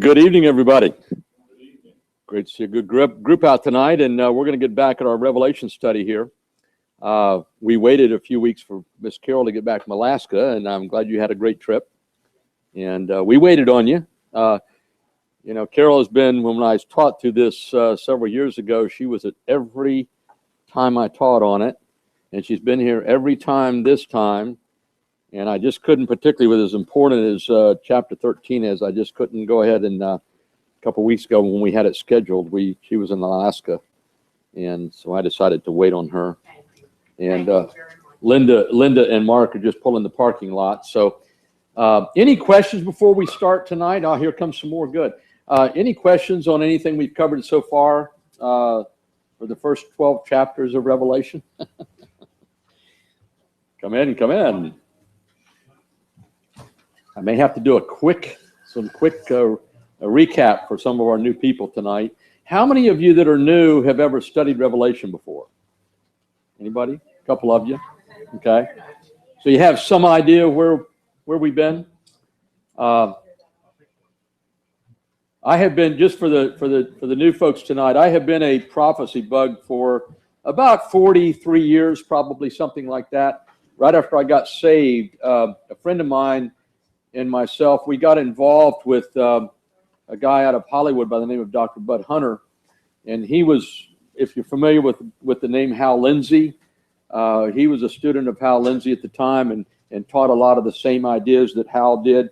Good evening, everybody. Great to see a good group out tonight, and we're going to get back at our Revelation study here. We waited a few weeks for Miss Carol to get back from Alaska, and I'm glad you had a great trip. And we waited on you. You know, Carol has been, when I was taught through this several years ago, she was at every time I taught on it, and she's been here every time this time. And I just couldn't, particularly with as important as chapter 13 is, I just couldn't go ahead and a couple of weeks ago when we had it scheduled, she was in Alaska, and so I decided to wait on her. And Linda and Mark are just pulling the parking lot. So any questions before we start tonight? Oh, here comes some more. Good. Any questions on anything we've covered so far for the first 12 chapters of Revelation? Come in. I may have to do a quick recap for some of our new people tonight. How many of you that are new have ever studied Revelation before? Anybody? A couple of you. Okay. So you have some idea where we've been. I have been, just for the new folks tonight, I have been a prophecy bug for about 43 years, probably something like that. Right after I got saved, a friend of mine and myself, we got involved with a guy out of Hollywood by the name of Dr. Bud Hunter, and he was, if you're familiar with the name Hal Lindsey, he was a student of Hal Lindsey at the time and taught a lot of the same ideas that Hal did.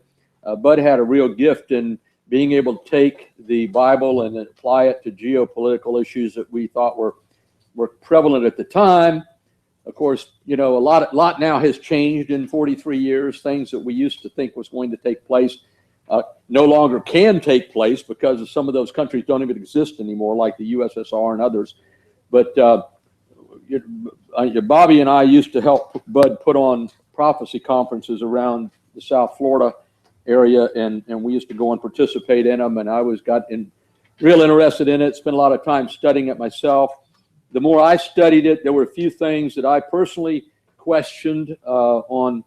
Bud had a real gift in being able to take the Bible and apply it to geopolitical issues that we thought were prevalent at the time. Of course, you know, a lot now has changed in 43 years. Things that we used to think was going to take place no longer can take place because of some of those countries don't even exist anymore, like the USSR and others. But Bobby and I used to help Bud put on prophecy conferences around the South Florida area, and we used to go and participate in them, and I got real interested in it, spent a lot of time studying it myself. The more I studied it, there were a few things that I personally questioned on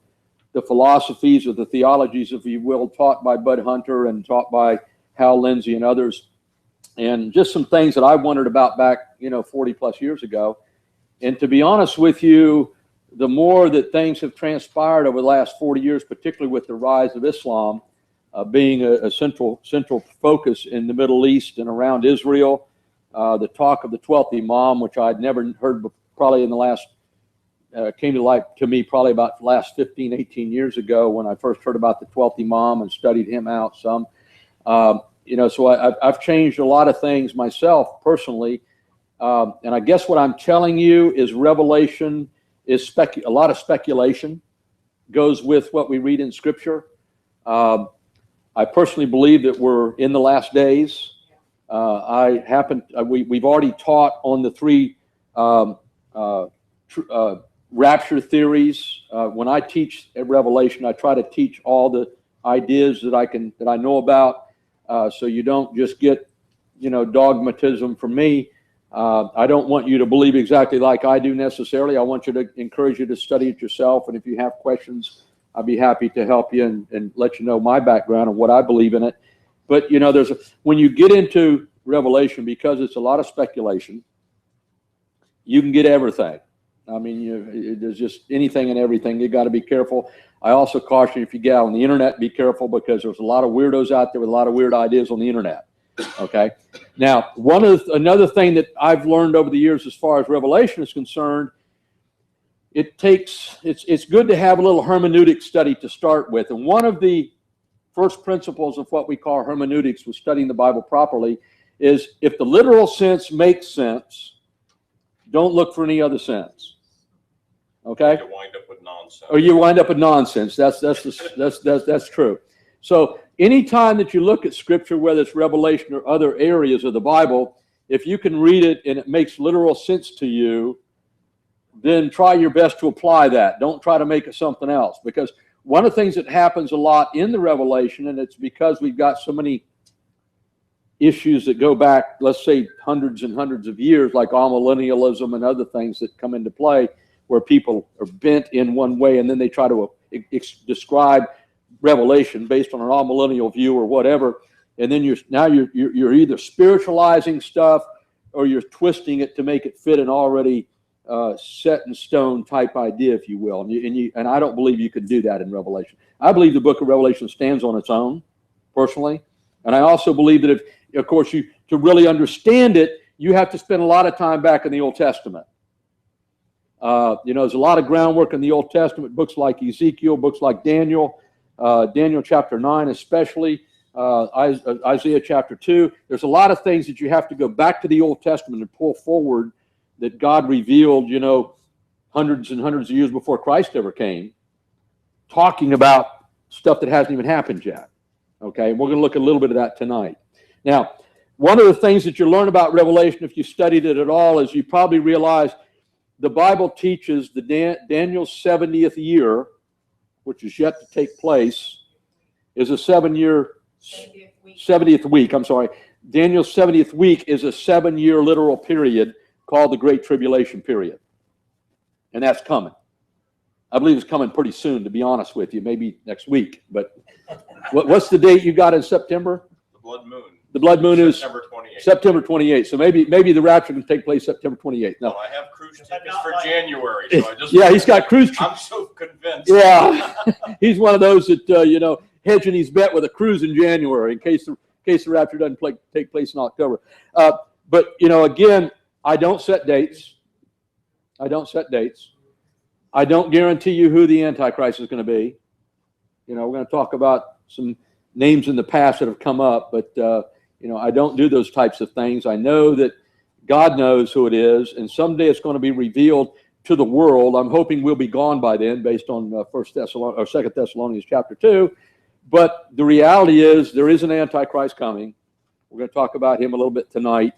the philosophies or the theologies, if you will, taught by Bud Hunter and taught by Hal Lindsey and others, and just some things that I wondered about back, 40 plus years ago. And to be honest with you, the more that things have transpired over the last 40 years, particularly with the rise of Islam being a central focus in the Middle East and around Israel, the talk of the 12th Imam, which I'd never heard probably in the last, came to light to me probably about the last 15, 18 years ago when I first heard about the 12th Imam and studied him out some. So I've changed a lot of things myself personally. And I guess what I'm telling you is Revelation is a lot of speculation goes with what we read in Scripture. I personally believe that we're in the last days. We've already taught on the three rapture theories. When I teach at Revelation, I try to teach all the ideas that I know about, so you don't just get, dogmatism from me. I don't want you to believe exactly like I do necessarily. I want you to encourage you to study it yourself, and if you have questions, I'd be happy to help you and let you know my background and what I believe in it. But, when you get into Revelation, because it's a lot of speculation, you can get everything. I mean, there's just anything and everything. You got to be careful. I also caution if you get out on the internet, be careful, because there's a lot of weirdos out there with a lot of weird ideas on the internet. Okay. Now, another thing that I've learned over the years as far as Revelation is concerned, it's good to have a little hermeneutic study to start with. And one of the first principles of what we call hermeneutics, with studying the Bible properly, is if the literal sense makes sense, don't look for any other sense. Okay? You wind up with nonsense. Or you wind up with nonsense. That's true. So anytime that you look at Scripture, whether it's Revelation or other areas of the Bible, if you can read it and it makes literal sense to you, then try your best to apply that. Don't try to make it something else, because one of the things that happens a lot in the Revelation, and it's because we've got so many issues that go back, let's say, hundreds and hundreds of years, like amillennialism and other things that come into play, where people are bent in one way and then they try to describe Revelation based on an amillennial view or whatever. and then you're either spiritualizing stuff or you're twisting it to make it fit an already set in stone type idea, if you will. And I don't believe you can do that in Revelation. I believe the book of Revelation stands on its own, personally. And I also believe that if, of course, to really understand it, you have to spend a lot of time back in the Old Testament. There's a lot of groundwork in the Old Testament, books like Ezekiel, books like Daniel, Daniel chapter 9 especially, Isaiah chapter 2. There's a lot of things that you have to go back to the Old Testament and pull forward that God revealed, hundreds and hundreds of years before Christ ever came, talking about stuff that hasn't even happened yet. Okay, and we're going to look at a little bit of that tonight. Now, one of the things that you learn about Revelation, if you studied it at all, is you probably realize the Bible teaches Daniel's 70th year, which is yet to take place, is a 70th week. I'm sorry. Daniel's 70th week is a 7-year literal period called the Great Tribulation period. And that's coming. I believe it's coming pretty soon, to be honest with you, maybe next week. But what's the date you got in September? The blood moon. The blood moon is September 28th. September 28th. So maybe the rapture can take place September 28th. No, well, I have cruise tickets for January. So I just yeah, he's got cruise. I'm so convinced. Yeah, he's one of those that hedging his bet with a cruise in January in case the rapture doesn't take place in October. But again, I don't set dates. I don't guarantee you who the Antichrist is going to be. We're going to talk about some names in the past that have come up, but I don't do those types of things. I know that God knows who it is, and someday it's going to be revealed to the world. I'm hoping we'll be gone by then, based on 2 Thessalonians chapter 2. But the reality is there is an Antichrist coming. We're going to talk about him a little bit tonight,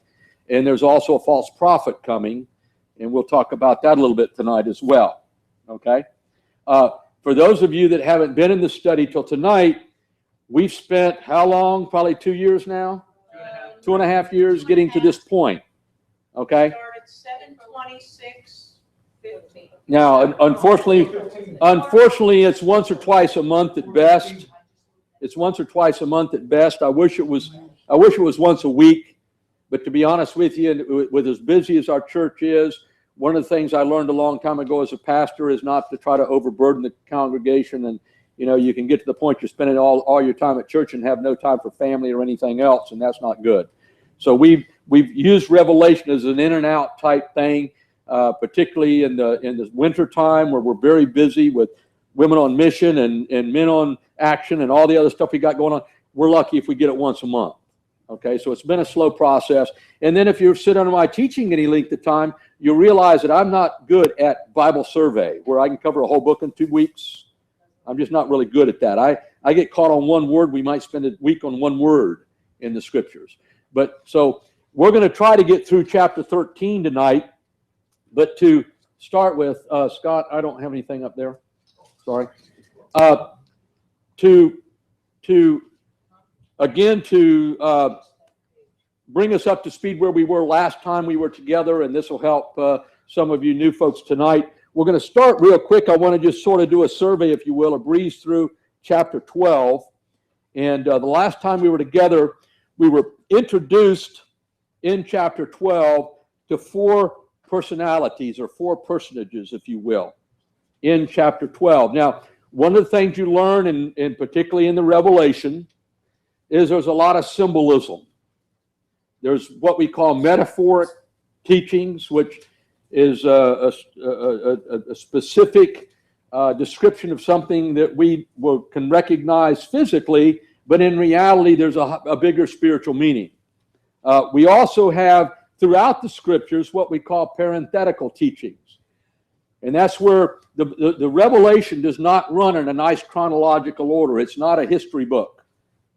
and there's also a false prophet coming, and we'll talk about that a little bit tonight as well. Okay? For those of you that haven't been in the study till tonight, we've spent how long? Probably 2 years now? 2.5 years getting to this point. Okay? Started 7/26/15. Now, unfortunately, it's once or twice a month at best. It's once or twice a month at best. I wish it was once a week. But to be honest with you, with as busy as our church is, one of the things I learned a long time ago as a pastor is not to try to overburden the congregation. And you can get to the point you're spending all your time at church and have no time for family or anything else, and that's not good. So we've used Revelation as an in and out type thing, particularly in the winter time where we're very busy with women on mission and men on action and all the other stuff we got going on. We're lucky if we get it once a month. Okay, so it's been a slow process. And then if you sit under my teaching any length of time, you'll realize that I'm not good at Bible survey, where I can cover a whole book in 2 weeks. I'm just not really good at that. I get caught on one word. We might spend a week on one word in the scriptures. But so we're going to try to get through chapter 13 tonight. But to start with, Scott, I don't have anything up there. Sorry. To bring us up to speed where we were last time we were together, and this will help some of you new folks tonight. We're going to start real quick. I want to just sort of do a survey, if you will, a breeze through chapter 12. And the last time we were together, we were introduced in chapter 12 to 4 personalities or 4 personages, if you will, in chapter 12. Now, one of the things you learn, and particularly in the Revelation, is there's a lot of symbolism. There's what we call metaphoric teachings, which is a specific description of something that we can recognize physically, but in reality, there's a bigger spiritual meaning. We also have, throughout the scriptures, what we call parenthetical teachings. And that's where the Revelation does not run in a nice chronological order. It's not a history book,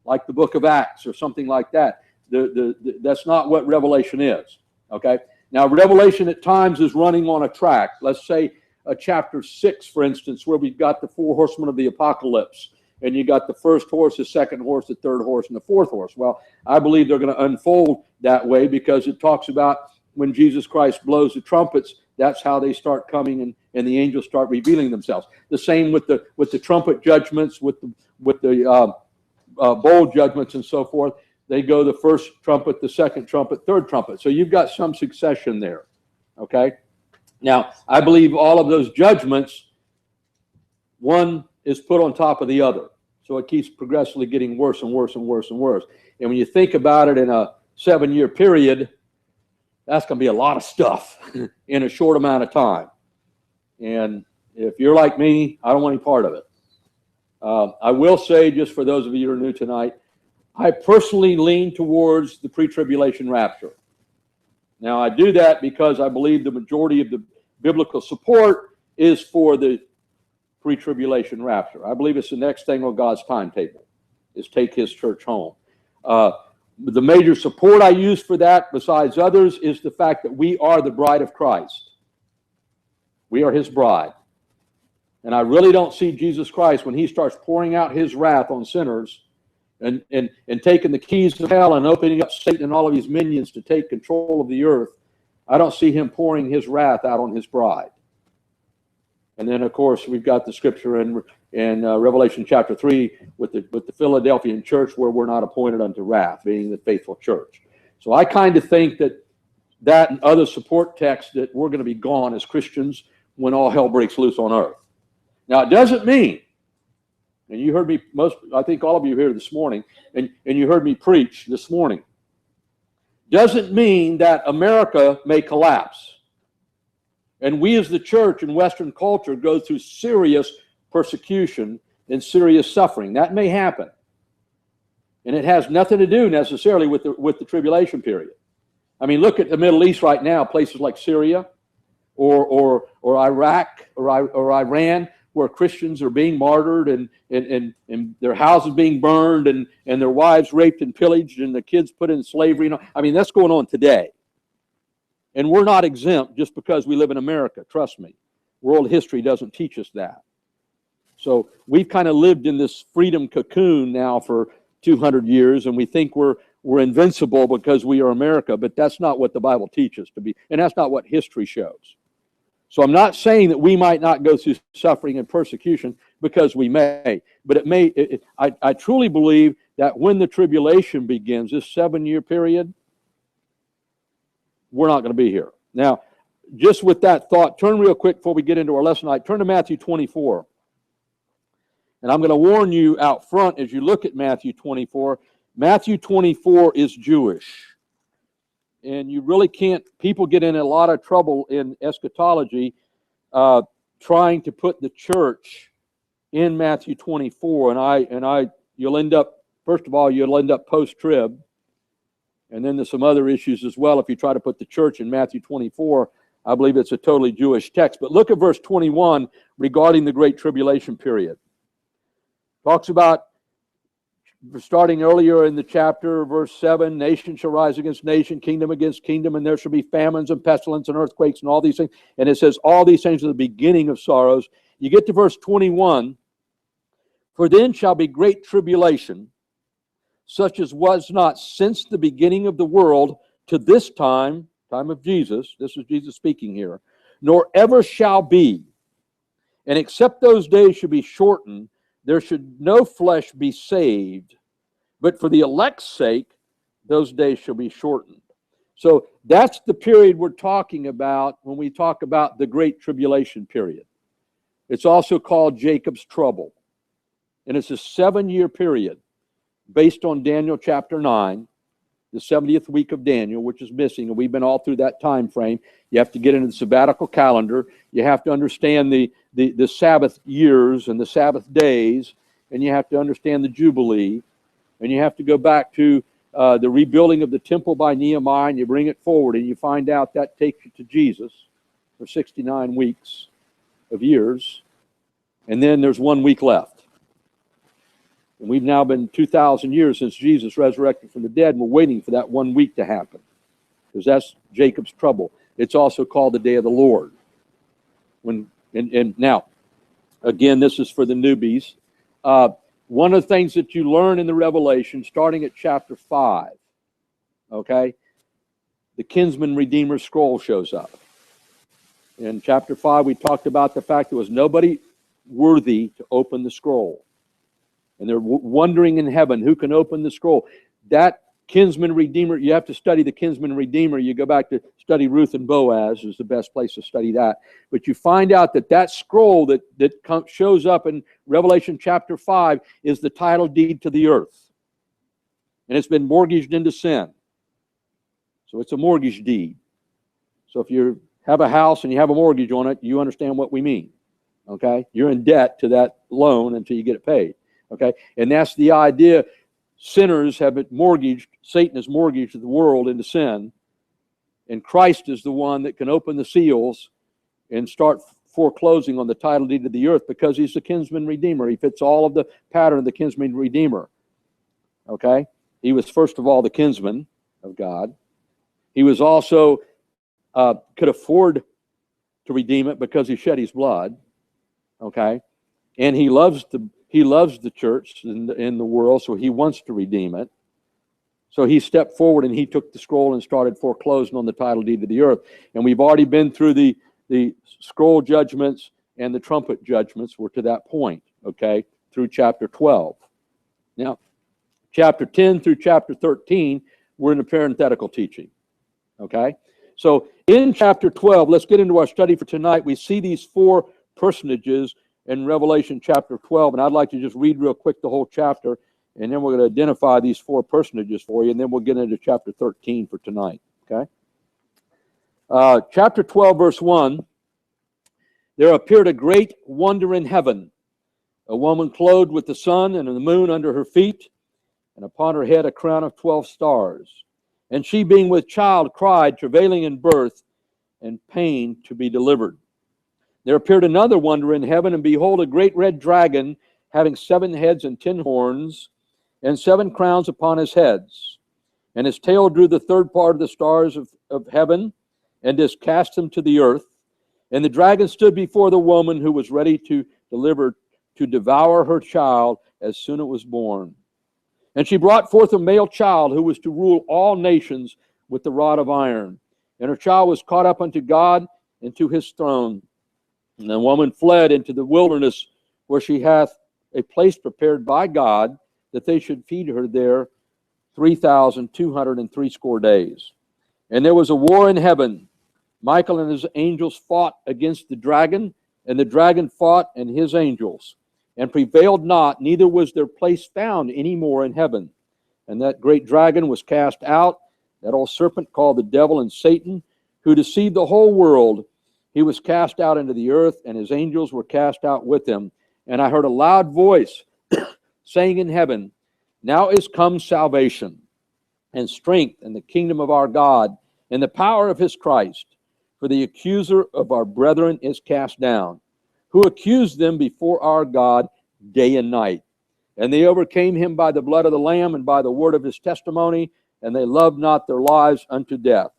like the book of Acts or something like that. That's not what Revelation is, okay? Now, Revelation at times is running on a track. Let's say chapter 6, for instance, where we've got the 4 horsemen of the apocalypse, and you got the first horse, the second horse, the third horse, and the fourth horse. Well, I believe they're going to unfold that way because it talks about when Jesus Christ blows the trumpets, that's how they start coming, and the angels start revealing themselves. The same with the trumpet judgments, with the bowl judgments, and so forth. they go the first trumpet, the second trumpet, third trumpet. So you've got some succession there, okay? Now, I believe all of those judgments, one is put on top of the other. So it keeps progressively getting worse and worse and worse and worse. And when you think about it in a 7-year period, that's going to be a lot of stuff in a short amount of time. And if you're like me, I don't want any part of it. I will say, just for those of you who are new tonight, I personally lean towards the pre-tribulation rapture. Now, I do that because I believe the majority of the biblical support is for the pre-tribulation rapture. I believe it's the next thing on God's timetable, is take his church home. The major support I use for that, besides others, is the fact that we are the bride of Christ. We are his bride. And I really don't see Jesus Christ, when he starts pouring out his wrath on sinners and taking the keys of hell and opening up Satan and all of his minions to take control of the earth, I don't see him pouring his wrath out on his bride. And then, of course, we've got the scripture in Revelation chapter 3 with the Philadelphian church, where we're not appointed unto wrath, being the faithful church. So I kind of think that and other support texts, that we're going to be gone as Christians when all hell breaks loose on earth. Now, it doesn't mean, and you heard me, I think all of you here this morning, and you heard me preach this morning, doesn't mean that America may collapse. And we as the church in Western culture go through serious persecution and serious suffering. That may happen. And it has nothing to do necessarily with the tribulation period. I mean, look at the Middle East right now, places like Syria or Iraq or Iran, where Christians are being martyred and their houses being burned and their wives raped and pillaged and the kids put in slavery. I mean, that's going on today. And we're not exempt just because we live in America. Trust me. World history doesn't teach us that. So we've kind of lived in this freedom cocoon now for 200 years, and we think we're invincible because we are America, but that's not what the Bible teaches to be, and that's not what history shows. So I'm not saying that we might not go through suffering and persecution, because we may, but it may. I truly believe that when the tribulation begins, this 7-year period, we're not going to be here. Now, just with that thought, turn real quick before we get into our lesson tonight. Turn to Matthew 24. And I'm going to warn you out front as you look at Matthew 24. Matthew 24 is Jewish. And you really can't, people get in a lot of trouble in eschatology trying to put the church in Matthew 24. You'll end up, first of all, you'll end up post-trib. And then there's some other issues as well. If you try to put the church in Matthew 24, I believe it's a totally Jewish text. But look at verse 21 regarding the Great Tribulation period. Talks about, starting earlier in the chapter, verse 7, nation shall rise against nation, kingdom against kingdom, and there shall be famines and pestilence and earthquakes and all these things. And it says all these things are the beginning of sorrows. You get to verse 21, for then shall be great tribulation, such as was not since the beginning of the world to this time of Jesus. This is Jesus speaking here. Nor ever shall be. And except those days should be shortened, there should no flesh be saved. But for the elect's sake, those days shall be shortened. So that's the period we're talking about when we talk about the Great Tribulation period. It's also called Jacob's trouble. And it's a 7-year period, based on Daniel chapter 9, the 70th week of Daniel, which is missing, and we've been all through that time frame. You have to get into the sabbatical calendar. You have to understand the Sabbath years and the Sabbath days, and you have to understand the Jubilee, and you have to go back to the rebuilding of the temple by Nehemiah, and you bring it forward, and you find out that takes you to Jesus for 69 weeks of years, and then there's 1 week left. And we've now been 2,000 years since Jesus resurrected from the dead, and we're waiting for that 1 week to happen, because that's Jacob's trouble. It's also called the day of the Lord. And now, again, this is for the newbies. One of the things that you learn in the Revelation, starting at chapter 5, okay, the kinsman redeemer scroll shows up. In chapter 5, we talked about the fact there was nobody worthy to open the scroll. And they're wondering in heaven, who can open the scroll? That kinsman redeemer. You have to study the kinsman redeemer. You go back to study Ruth and Boaz is the best place to study that. But you find out that that scroll that shows up in Revelation chapter 5 is the title deed to the earth. And it's been mortgaged into sin. So it's a mortgage deed. So if you have a house and you have a mortgage on it, you understand what we mean. Okay? You're in debt to that loan until you get it paid. Okay? And that's the idea. Sinners have it mortgaged. Satan has mortgaged the world into sin. And Christ is the one that can open the seals and start foreclosing on the title deed of the earth because he's the kinsman redeemer. He fits all of the pattern of the kinsman redeemer. Okay? He was first of all the kinsman of God. He was also could afford to redeem it because he shed his blood. Okay? And he loves the church in the world, so he wants to redeem it. So he stepped forward and he took the scroll and started foreclosing on the title deed of the earth. And we've already been through the scroll judgments and the trumpet judgments. We're to that point, okay, through chapter 12. Now, chapter 10 through chapter 13, we're in a parenthetical teaching, okay? So in chapter 12, let's get into our study for tonight. We see these four personages in Revelation chapter 12, and I'd like to just read real quick the whole chapter, and then we're going to identify these four personages for you, and then we'll get into chapter 13 for tonight, okay? Chapter 12, verse 1, there appeared a great wonder in heaven, a woman clothed with the sun and the moon under her feet, and upon her head a crown of 12 stars. And she, being with child, cried, travailing in birth and pain to be delivered. There appeared another wonder in heaven, and behold, a great red dragon, having 7 heads and 10 horns, and 7 crowns upon his heads. And his tail drew the third part of the stars of heaven, and is cast them to the earth. And the dragon stood before the woman who was ready to devour her child as soon as it was born. And she brought forth a male child who was to rule all nations with the rod of iron. And her child was caught up unto God and to his throne. And the woman fled into the wilderness, where she hath a place prepared by God, that they should feed her there 3,260 days. And there was a war in heaven. Michael and his angels fought against the dragon, and the dragon fought and his angels, and prevailed not, neither was their place found any more in heaven. And that great dragon was cast out, that old serpent called the devil and Satan, who deceived the whole world. He was cast out into the earth, and his angels were cast out with him. And I heard a loud voice saying in heaven, now is come salvation, and strength, and the kingdom of our God, and the power of his Christ. For the accuser of our brethren is cast down, who accused them before our God day and night. And they overcame him by the blood of the Lamb and by the word of his testimony, and they loved not their lives unto death.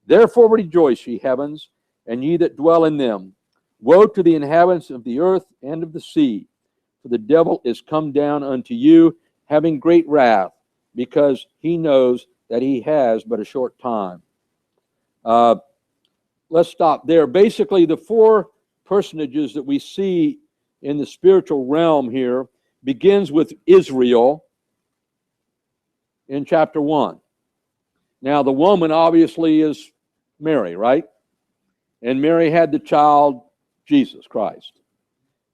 Therefore rejoice, ye heavens, and ye that dwell in them. Woe to the inhabitants of the earth and of the sea, for the devil is come down unto you, having great wrath, because he knows that he has but a short time. Let's stop there. Basically, the four personages that we see in the spiritual realm here begins with Israel in chapter 1. Now, the woman obviously is Mary, right? And Mary had the child, Jesus Christ.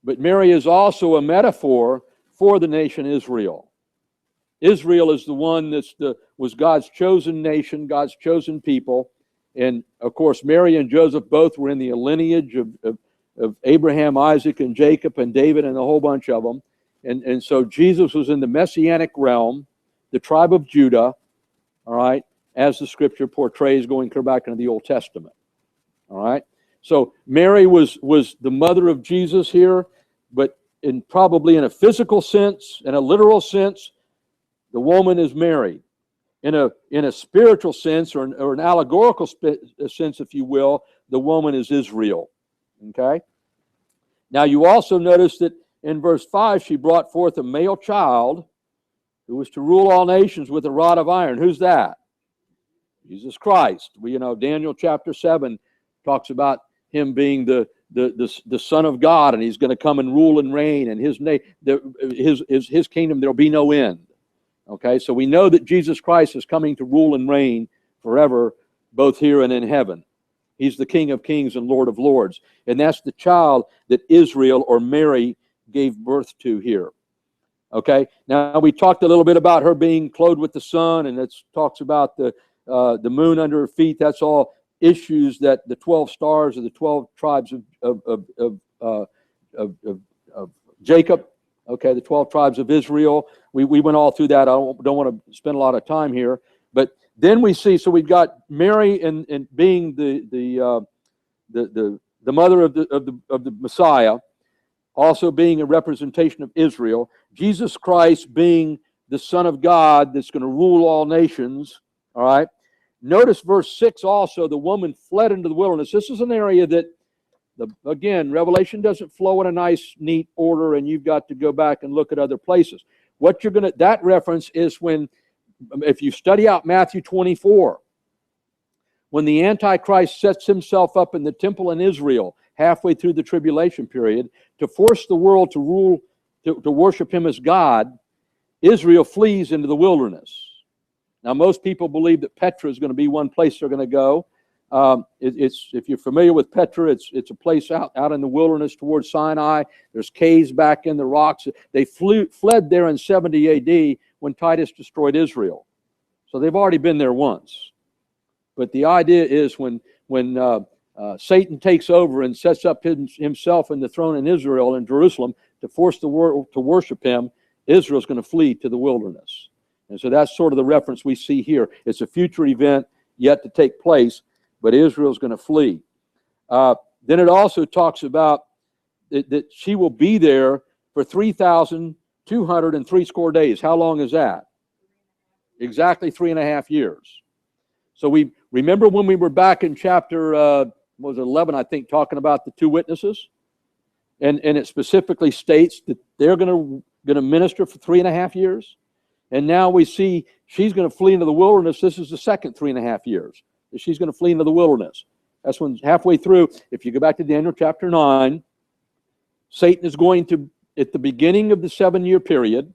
But Mary is also a metaphor for the nation Israel. Israel is the one was God's chosen nation, God's chosen people. And, of course, Mary and Joseph both were in the lineage of Abraham, Isaac, and Jacob, and David, and a whole bunch of them. And so Jesus was in the Messianic realm, the tribe of Judah, all right, as the Scripture portrays going clear back into the Old Testament, all right? So Mary was the mother of Jesus here, but probably in a physical sense, in a literal sense, the woman is Mary. In a spiritual sense, or an allegorical sense, if you will, the woman is Israel. Okay? Now you also notice that in verse 5, she brought forth a male child who was to rule all nations with a rod of iron. Who's that? Jesus Christ. Daniel chapter 7 talks about him being the Son of God, and he's going to come and rule and reign, and his kingdom there'll be no end. Okay, so we know that Jesus Christ is coming to rule and reign forever, both here and in heaven. He's the King of Kings and Lord of Lords. And that's the child that Israel or Mary gave birth to here. Okay, now we talked a little bit about her being clothed with the sun, and it talks about the moon under her feet. That's all issues that the 12 stars of the 12 tribes of Jacob, okay, the 12 tribes of Israel. We went all through that. I don't want to spend a lot of time here. But then we see, so we've got Mary and being the mother of the Messiah, also being a representation of Israel. Jesus Christ being the Son of God that's going to rule all nations. All right. Notice verse 6 also, the woman fled into the wilderness. This is an area that, again, Revelation doesn't flow in a nice, neat order, and you've got to go back and look at other places. What you're going to, that reference is when, if you study out Matthew 24, when the Antichrist sets himself up in the temple in Israel halfway through the tribulation period to force the world to rule, to worship him as God, Israel flees into the wilderness. Now, most people believe that Petra is going to be one place they're going to go. If you're familiar with Petra, it's a place out in the wilderness towards Sinai. There's caves back in the rocks. They fled there in 70 A.D. when Titus destroyed Israel. So they've already been there once. But the idea is when Satan takes over and sets up himself in the throne in Israel, in Jerusalem, to force the world to worship him, Israel's going to flee to the wilderness. And so that's sort of the reference we see here. It's a future event yet to take place, but Israel's going to flee. Then it also talks about that she will be there for 3,260 days. How long is that? Exactly 3.5 years. So we remember when we were back in chapter 11, I think, talking about the two witnesses, and it specifically states that they're going to minister for 3.5 years. And now we see she's going to flee into the wilderness. This is the second 3.5 years that she's going to flee into the wilderness. That's when halfway through, if you go back to Daniel chapter 9, Satan is going to, at the beginning of the 7-year period,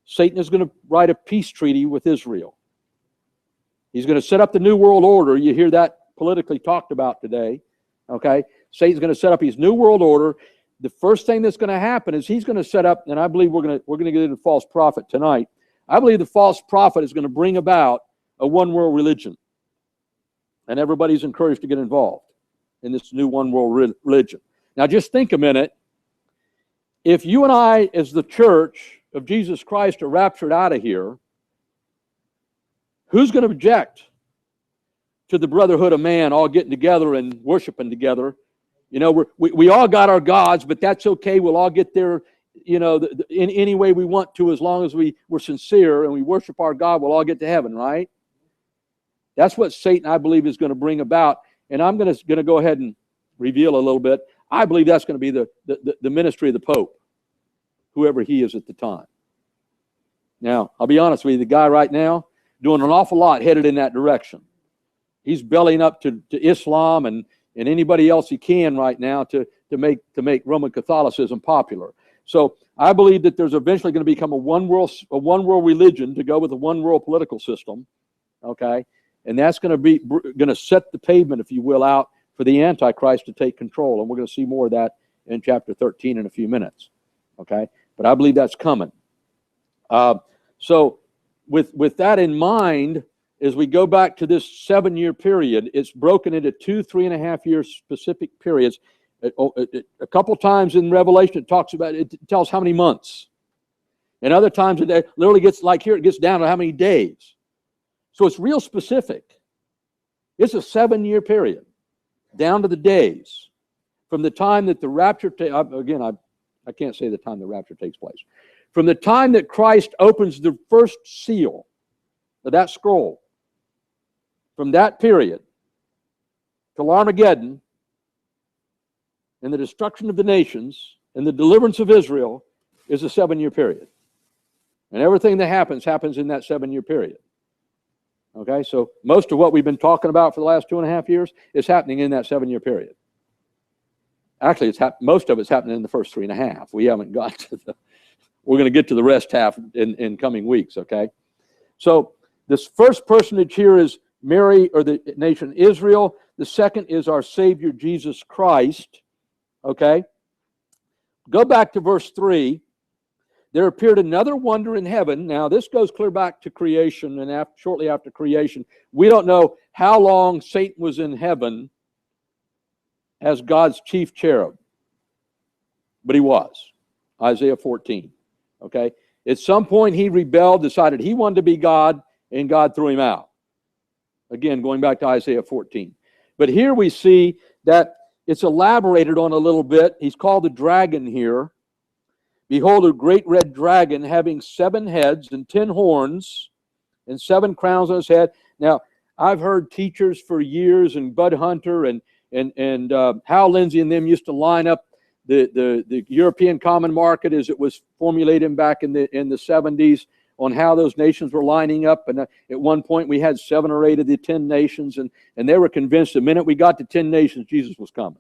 Satan is going to write a peace treaty with Israel. He's going to set up the New World Order. You hear that politically talked about today. Okay? Satan's going to set up his New World Order. The first thing that's going to happen is he's going to set up, and I believe we're going to get into false prophet tonight. I believe the false prophet is going to bring about a one-world religion. And everybody's encouraged to get involved in this new one-world religion. Now just think a minute. If you and I, as the church of Jesus Christ, are raptured out of here, who's going to object to the brotherhood of man all getting together and worshiping together? You know, we all got our gods, but that's okay. We'll all get there, you know, in any way we want to, as long as we're sincere and we worship our God, we'll all get to heaven, right? That's what Satan, I believe, is going to bring about. And I'm going to go ahead and reveal a little bit. I believe that's going to be the ministry of the Pope, whoever he is at the time. Now, I'll be honest with you, the guy right now doing an awful lot headed in that direction. He's bellying up to Islam and anybody else he can right now to make Roman Catholicism popular. So I believe that there's eventually going to become a one world religion to go with a one world political system, okay? And that's going to set the pavement, if you will, out for the Antichrist to take control. And we're going to see more of that in chapter 13 in a few minutes, okay? But I believe that's coming. So with that in mind, as we go back to this 7-year period, it's broken into 2 3.5-year specific periods. A couple times in Revelation, it talks about, it tells how many months. And other times it literally gets, like here, it gets down to how many days. So it's real specific. It's a 7-year period, down to the days, from the time that the rapture again, I can't say the time the rapture takes place. From the time that Christ opens the first seal of that scroll, from that period till Armageddon and the destruction of the nations and the deliverance of Israel is a 7-year period. And everything that happens in that 7-year period. Okay, so most of what we've been talking about for the last 2.5 years is happening in that 7-year period. Actually, most of it's happening in the first 3.5. We haven't got to we're going to get to the rest half in coming weeks, okay? So this first personage here is Mary, or the nation Israel. The second is our Savior Jesus Christ. Okay? Go back to verse 3. There appeared another wonder in heaven. Now, this goes clear back to creation and shortly after creation. We don't know how long Satan was in heaven as God's chief cherub, but he was. Isaiah 14. Okay? At some point, he rebelled, decided he wanted to be God, and God threw him out. Again, going back to Isaiah 14. But here we see that it's elaborated on a little bit. He's called the dragon here. Behold, a great red dragon having 7 heads and 10 horns and 7 crowns on his head. Now, I've heard teachers for years, and Bud Hunter and Hal Lindsey and them used to line up the European common market as it was formulated back in the 70s on how those nations were lining up. And at one point we had 7 or 8 of the 10 nations, and they were convinced the minute we got to 10 nations, Jesus was coming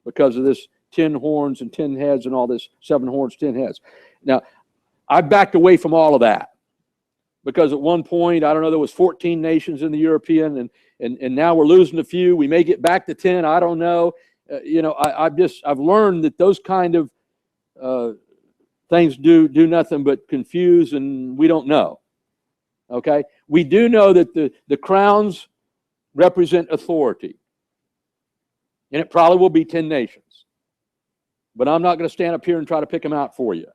because of this 10 horns and 10 heads and all this 7 horns, 10 heads. Now, I backed away from all of that because at one point, I don't know, there was 14 nations in the European, and now we're losing a few. We may get back to 10. I don't know. I've learned that those kind of things do nothing but confuse, and we don't know. Okay? We do know that the crowns represent authority. And it probably will be 10 nations. But I'm not going to stand up here and try to pick them out for you.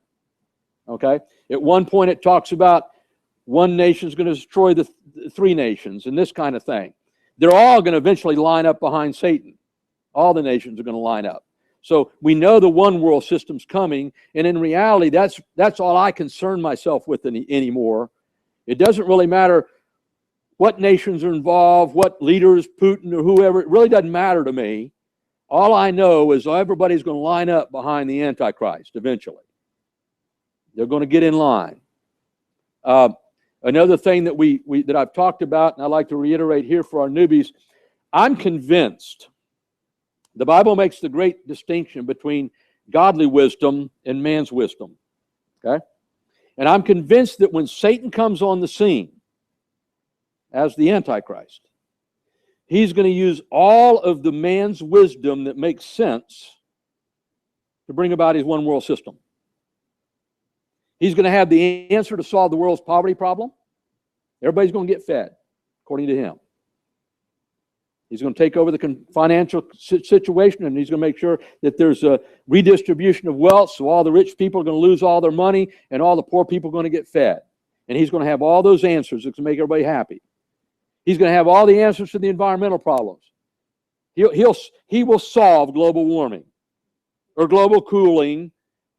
Okay? At one point it talks about one nation is going to destroy the 3 nations and this kind of thing. They're all going to eventually line up behind Satan. All the nations are going to line up. So we know the one world system's coming, and in reality, that's all I concern myself with anymore. It doesn't really matter what nations are involved, what leaders, Putin or whoever, it really doesn't matter to me. All I know is everybody's going to line up behind the Antichrist eventually. They're going to get in line. Another thing that I've talked about, and I'd like to reiterate here for our newbies, I'm convinced the Bible makes the great distinction between godly wisdom and man's wisdom. Okay? And I'm convinced that when Satan comes on the scene as the Antichrist, he's going to use all of the man's wisdom that makes sense to bring about his one world system. He's going to have the answer to solve the world's poverty problem. Everybody's going to get fed, according to him. He's going to take over the financial situation, and he's going to make sure that there's a redistribution of wealth, so all the rich people are going to lose all their money, and all the poor people are going to get fed. And he's going to have all those answers that can make everybody happy. He's going to have all the answers to the environmental problems. He will solve global warming or global cooling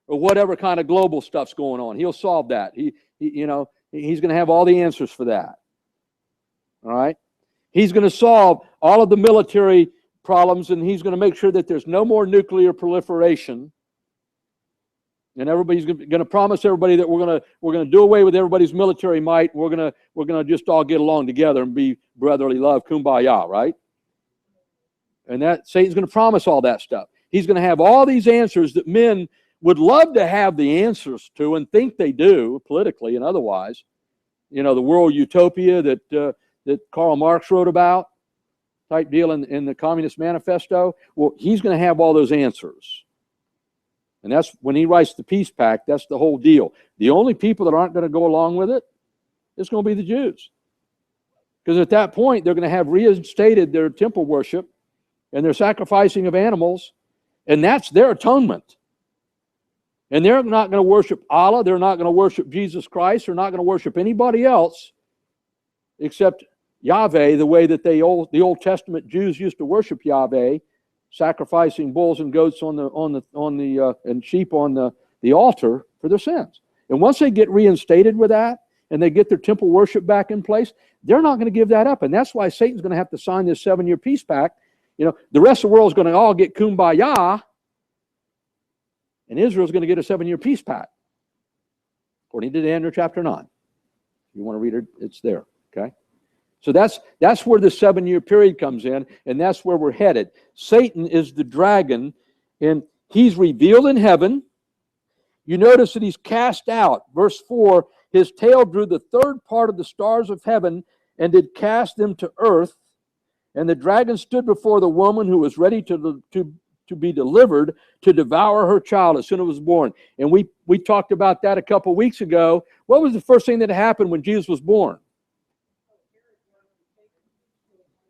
or whatever kind of global stuff's going on. He'll solve that. He's going to have all the answers for that. All right? He's going to solve all of the military problems, and he's going to make sure that there's no more nuclear proliferation. And everybody's going to promise everybody that we're going to do away with everybody's military might. We're going to just all get along together and be brotherly love, kumbaya, right? And that Satan's going to promise all that stuff. He's going to have all these answers that men would love to have the answers to and think they do politically and otherwise. You know, the world utopia that Karl Marx wrote about, type deal in the Communist Manifesto. Well, he's going to have all those answers. And that's when he writes the peace pact, that's the whole deal. The only people that aren't going to go along with it is going to be the Jews. Because at that point, they're going to have reinstated their temple worship and their sacrificing of animals, and that's their atonement. And they're not going to worship Allah, they're not going to worship Jesus Christ, they're not going to worship anybody else except Yahweh, the way that the Old Testament Jews used to worship Yahweh, sacrificing bulls and goats and sheep on the altar for their sins. And once they get reinstated with that, and they get their temple worship back in place, they're not going to give that up. And that's why Satan's going to have to sign this 7-year peace pact. You know, the rest of the world is going to all get kumbaya, and Israel's going to get a 7-year peace pact, according to Daniel chapter 9. If you want to read it, it's there. Okay? So that's where the 7-year period comes in, and that's where we're headed. Satan is the dragon, and he's revealed in heaven. You notice that he's cast out. Verse 4, his tail drew the third part of the stars of heaven and did cast them to earth. And the dragon stood before the woman who was ready to be delivered to devour her child as soon as it was born. And we talked about that a couple of weeks ago. What was the first thing that happened when Jesus was born?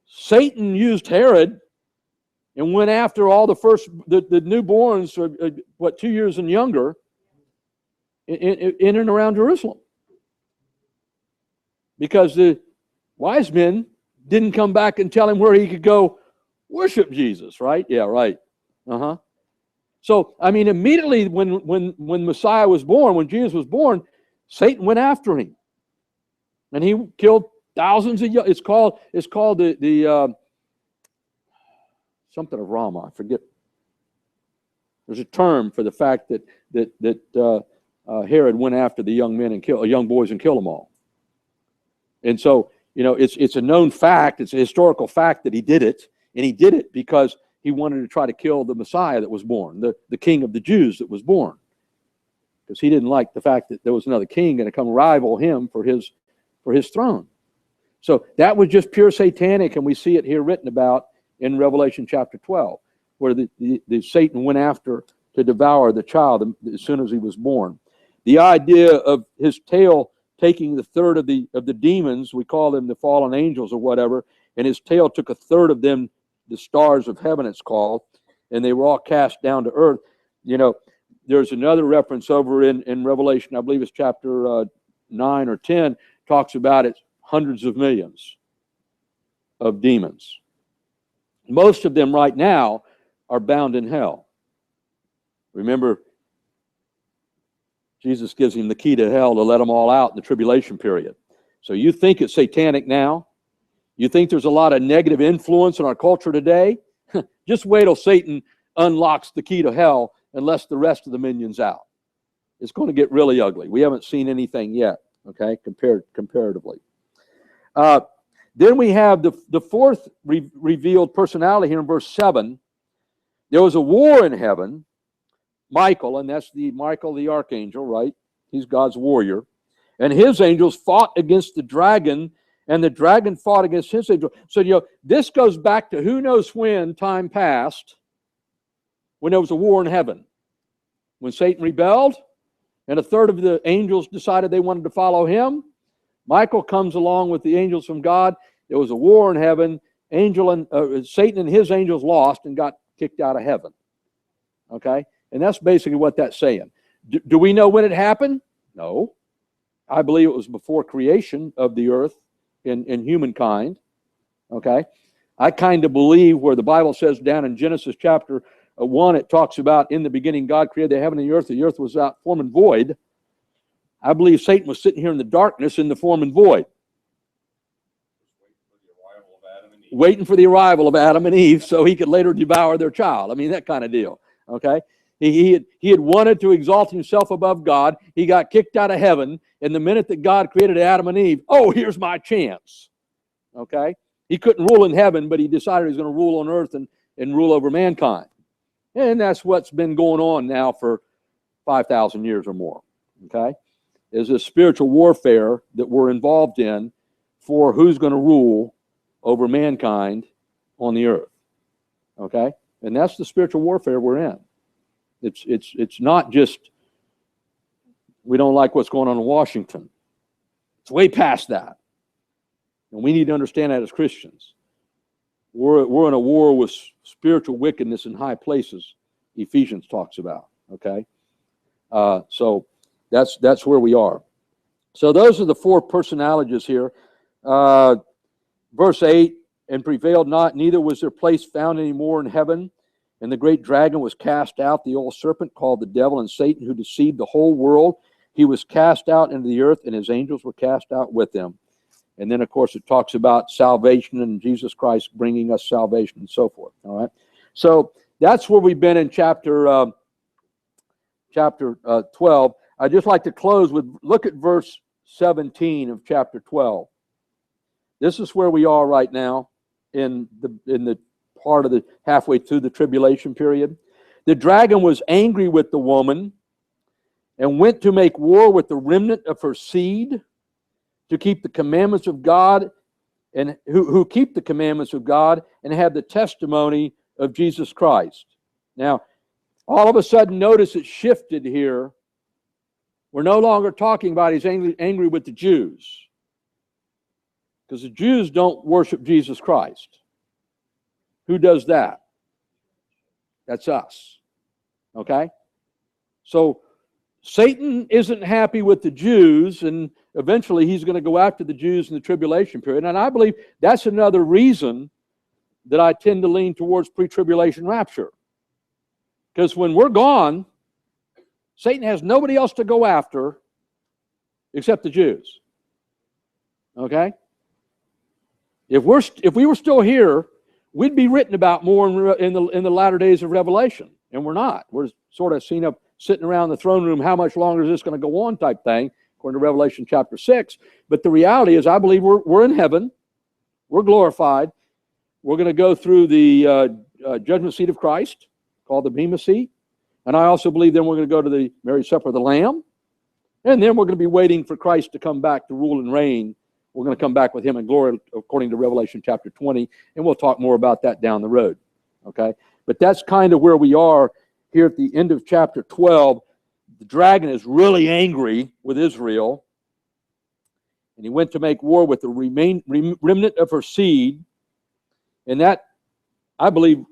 Satan used Herod and went after all the newborns, 2 years and younger, in and around Jerusalem. Because the wise men didn't come back and tell him where he could go worship Jesus, right? Yeah, right. So, I mean, immediately when Messiah was born, when Jesus was born, Satan went after him. And he killed thousands of young. It's called the something of Rama. I forget. There's a term for the fact that Herod went after the young men and young boys and killed them all. And so, it's a known fact. It's a historical fact that he did it, and he did it because he wanted to try to kill the Messiah that was born, the King of the Jews that was born, because he didn't like the fact that there was another king going to come rival him for his throne. So that was just pure satanic, and we see it here written about in Revelation chapter 12, where the Satan went after to devour the child as soon as he was born. The idea of his tail taking the third of the demons, we call them the fallen angels or whatever, and his tail took a third of them, the stars of heaven it's called, and they were all cast down to earth. There's another reference over in Revelation, I believe it's chapter 9 or 10, talks about it, hundreds of millions of demons. Most of them right now are bound in hell. Remember, Jesus gives him the key to hell to let them all out in the tribulation period. So you think it's satanic now? You think there's a lot of negative influence in our culture today? Just wait till Satan unlocks the key to hell and lets the rest of the minions out. It's going to get really ugly. We haven't seen anything yet, okay, comparatively. Then we have the fourth revealed personality here in verse 7. There was a war in heaven. Michael, and that's Michael the archangel, right? He's God's warrior. And his angels fought against the dragon, and the dragon fought against his angel. So, this goes back to who knows when time passed, when there was a war in heaven. When Satan rebelled, and a third of the angels decided they wanted to follow him, Michael comes along with the angels from God. There was a war in heaven. Satan and his angels lost and got kicked out of heaven. Okay? And that's basically what that's saying. Do we know when it happened? No. I believe it was before creation of the earth in humankind. Okay? I kind of believe where the Bible says down in Genesis chapter 1, it talks about in the beginning God created the heaven and the earth was without form and void. I believe Satan was sitting here in the darkness in the form and void. Waiting for the arrival of Adam and Eve so he could later devour their child. I mean, that kind of deal. Okay? He had wanted to exalt himself above God. He got kicked out of heaven. And the minute that God created Adam and Eve, here's my chance. Okay? He couldn't rule in heaven, but he decided he was going to rule on earth and rule over mankind. And that's what's been going on now for 5,000 years or more. Okay? Is a spiritual warfare that we're involved in for who's going to rule over mankind on the earth. Okay? And that's the spiritual warfare we're in. It's not just we don't like what's going on in Washington. It's way past that. And we need to understand that as Christians. We're in a war with spiritual wickedness in high places, Ephesians talks about. Okay? So that's where we are. So those are the four personalities here. Verse 8, and prevailed not, neither was their place found any more in heaven. And the great dragon was cast out, the old serpent called the devil and Satan, who deceived the whole world. He was cast out into the earth, and his angels were cast out with him. And then, of course, it talks about salvation and Jesus Christ bringing us salvation and so forth. All right. So that's where we've been in chapter 12. I'd just like to close with, look at verse 17 of chapter 12. This is where we are right now in the part of the halfway through the tribulation period. The dragon was angry with the woman and went to make war with the remnant of her seed, to keep the commandments of God, and who keep the commandments of God and have the testimony of Jesus Christ. Now, all of a sudden, notice it shifted here. We're no longer talking about he's angry with the Jews, because the Jews don't worship Jesus Christ. Who does that? That's us. Okay? So Satan isn't happy with the Jews, and eventually he's going to go after the Jews in the tribulation period. And I believe that's another reason that I tend to lean towards pre-tribulation rapture. Because when we're gone, Satan has nobody else to go after except the Jews. Okay? If we were still here, we'd be written about more in the latter days of Revelation, and we're not. We're sort of sitting around the throne room, how much longer is this going to go on type thing, according to Revelation chapter 6. But the reality is, I believe we're in heaven. We're glorified. We're going to go through the judgment seat of Christ, called the Bema seat. And I also believe then we're going to go to the marriage supper of the Lamb. And then we're going to be waiting for Christ to come back to rule and reign. We're going to come back with him in glory, according to Revelation chapter 20. And we'll talk more about that down the road. Okay? But that's kind of where we are here at the end of chapter 12. The dragon is really angry with Israel. And he went to make war with the remnant of her seed. And that, I believe,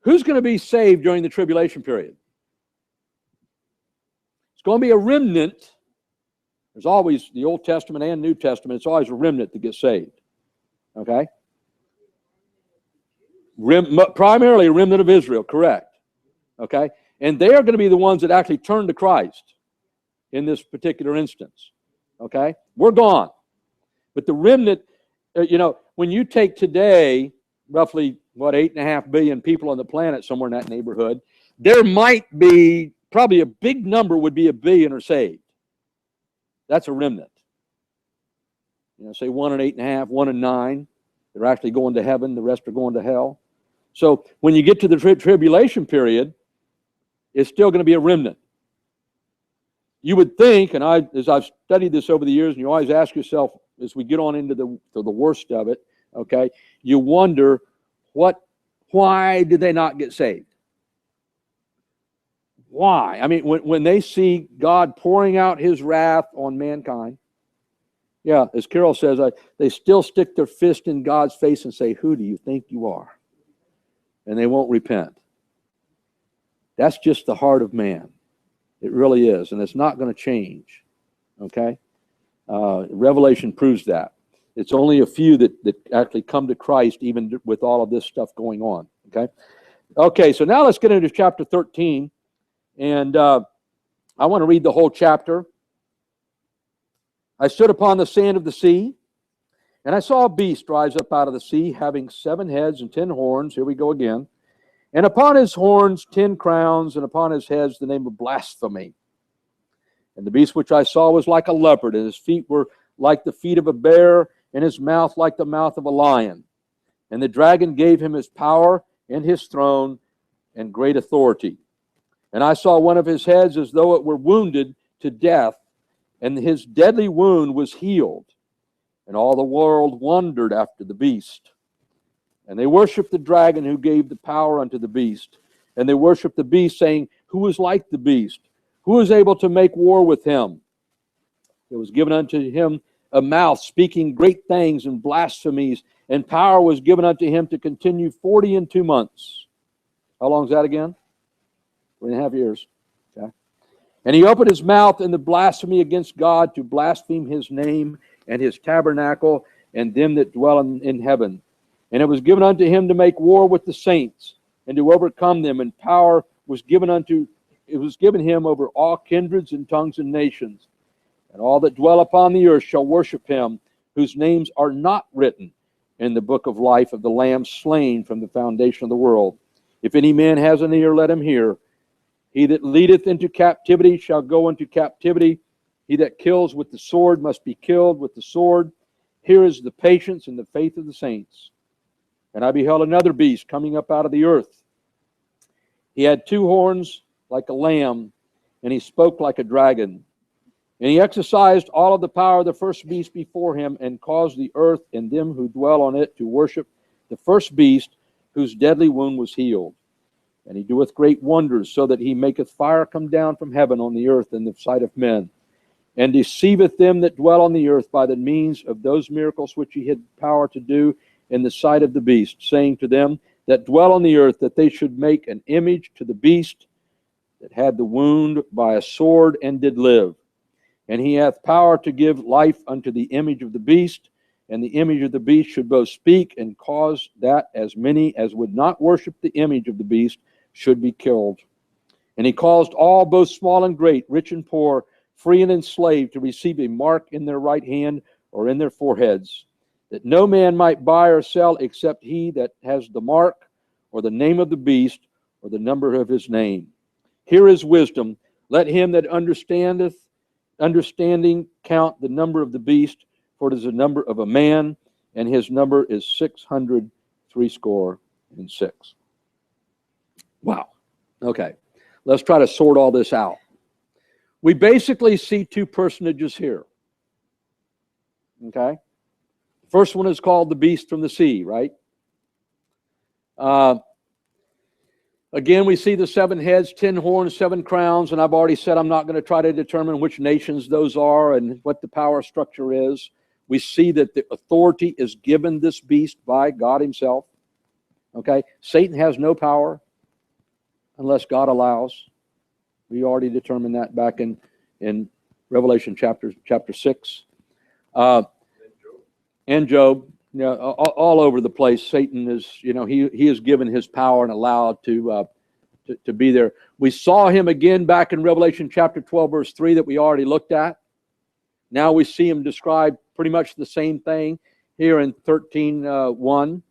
who's going to be saved during the tribulation period? It's going to be a remnant. There's always, the Old Testament and New Testament, it's always a remnant that gets saved. Okay? Primarily a remnant of Israel, correct. Okay? And they are going to be the ones that actually turn to Christ in this particular instance. Okay? We're gone. But the remnant, when you take today, roughly, 8.5 billion people on the planet, somewhere in that neighborhood, there might be, probably a big number would be 1 billion are saved. That's a remnant. Say 1 in 8.5, 1 in 9. They're actually going to heaven. The rest are going to hell. So when you get to the tribulation period, it's still going to be a remnant. You would think, and as I've studied this over the years, and you always ask yourself, as we get on into the worst of it, okay, you wonder, why did they not get saved? Why? I mean, when they see God pouring out his wrath on mankind, yeah, as Carol says, they still stick their fist in God's face and say, who do you think you are? And they won't repent. That's just the heart of man. It really is, and it's not going to change. Okay? Revelation proves that. It's only a few that actually come to Christ, even with all of this stuff going on. Okay? Okay, so now let's get into chapter 13. And I want to read the whole chapter. I stood upon the sand of the sea, and I saw a beast rise up out of the sea, having 7 heads and 10 horns. Here we go again. And upon his horns 10 crowns, and upon his heads the name of blasphemy. And the beast which I saw was like a leopard, and his feet were like the feet of a bear, and his mouth like the mouth of a lion. And the dragon gave him his power and his throne and great authority. And I saw one of his heads as though it were wounded to death, and his deadly wound was healed. And all the world wondered after the beast. And they worshipped the dragon who gave the power unto the beast. And they worshipped the beast, saying, who is like the beast? Who is able to make war with him? It was given unto him a mouth speaking great things and blasphemies, and power was given unto him to continue 40 and 2 months. How long is that again? 3.5 years. Okay. And he opened his mouth in the blasphemy against God, to blaspheme his name and his tabernacle and them that dwell in heaven. And it was given unto him to make war with the saints and to overcome them, and power was given him over all kindreds and tongues and nations. And all that dwell upon the earth shall worship him, whose names are not written in the book of life of the Lamb slain from the foundation of the world. If any man has an ear, let him hear. He that leadeth into captivity shall go into captivity. He that kills with the sword must be killed with the sword. Here is the patience and the faith of the saints. And I beheld another beast coming up out of the earth. He had 2 horns like a lamb, and he spoke like a dragon. And he exercised all of the power of the first beast before him, and caused the earth and them who dwell on it to worship the first beast, whose deadly wound was healed. And he doeth great wonders, so that he maketh fire come down from heaven on the earth in the sight of men, and deceiveth them that dwell on the earth by the means of those miracles which he had power to do in the sight of the beast, saying to them that dwell on the earth that they should make an image to the beast that had the wound by a sword and did live. And he hath power to give life unto the image of the beast, and the image of the beast should both speak and cause that as many as would not worship the image of the beast should be killed. And he caused all, both small and great, rich and poor, free and enslaved, to receive a mark in their right hand or in their foreheads, that no man might buy or sell except he that has the mark or the name of the beast or the number of his name. Here is wisdom. Let him that understanding count the number of the beast, for it is the number of a man, and his number is 666. Wow. Okay. Let's try to sort all this out. We basically see two personages here. Okay? First one is called the beast from the sea, right? Again, we see the 7 heads, 10 horns, 7 crowns, and I've already said I'm not going to try to determine which nations those are and what the power structure is. We see that the authority is given this beast by God himself. Okay? Satan has no power unless God allows. We already determined that back in Revelation chapter 6. And Job. You know, all over the place, Satan is, you know, he is given his power and allowed to be there. We saw him again back in Revelation chapter 12, verse 3 that we already looked at. Now we see him described pretty much the same thing here in 13:1.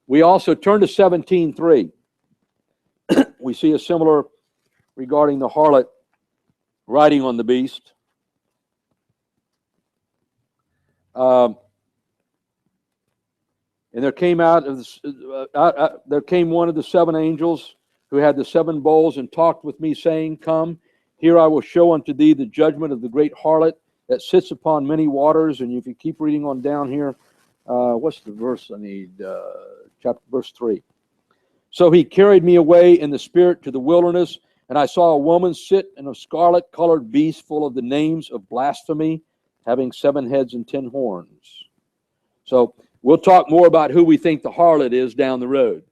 We also turn to 17:3. We see a similar regarding the harlot riding on the beast. And there came one of the 7 angels who had the 7 bowls, and talked with me, saying, Come, here I will show unto thee the judgment of the great harlot that sits upon many waters. And if you keep reading on down here, what's the verse I need? Verse 3. So he carried me away in the spirit to the wilderness, and I saw a woman sit in a scarlet-colored beast full of the names of blasphemy, having 7 heads and 10 horns. So we'll talk more about who we think the harlot is down the road.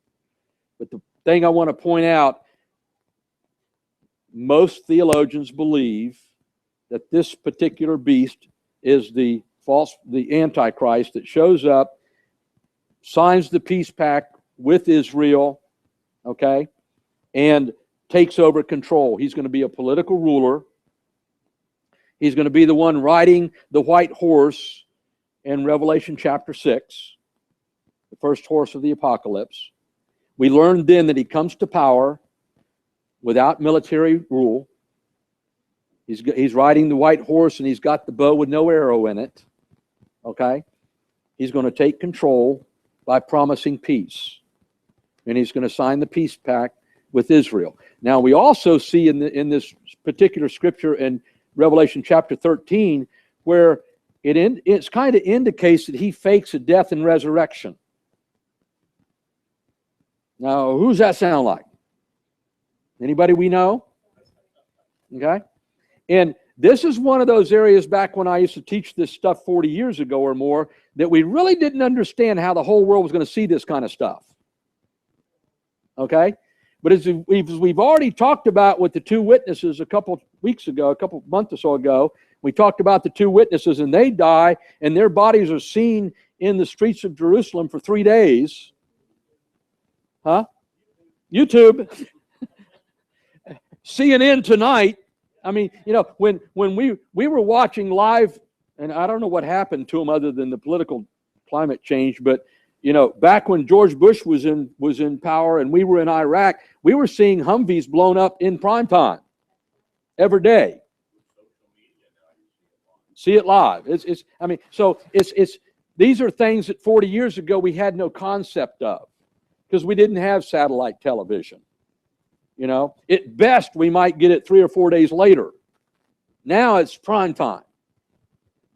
But the thing I want to point out, most theologians believe that this particular beast is the Antichrist that shows up, signs the peace pact with Israel, okay, and takes over control. He's going to be a political ruler. He's going to be the one riding the white horse in Revelation chapter 6, the first horse of the apocalypse. We learned then that he comes to power without military rule. He's riding the white horse, and he's got the bow with no arrow in it. Okay? He's going to take control by promising peace. And he's going to sign the peace pact with Israel. Now, we also see in this particular scripture in Revelation chapter 13, where it kind of indicates that he fakes a death and resurrection. Now, who's that sound like? Anybody we know? Okay? And this is one of those areas back when I used to teach this stuff 40 years ago or more, that we really didn't understand how the whole world was going to see this kind of stuff. Okay? But as we've already talked about with the 2 witnesses a couple months or so ago, we talked about the 2 witnesses, and they die, and their bodies are seen in the streets of Jerusalem for 3 days. Huh? YouTube. CNN tonight. I mean, you know, when we were watching live, and I don't know what happened to them other than the political climate change, but you know, back when George Bush was in power and we were in Iraq, we were seeing Humvees blown up in prime time every day. See it live. These are things that 40 years ago we had no concept of, because we didn't have satellite television. You know, at best, we might get it 3 or 4 days later. Now it's prime time.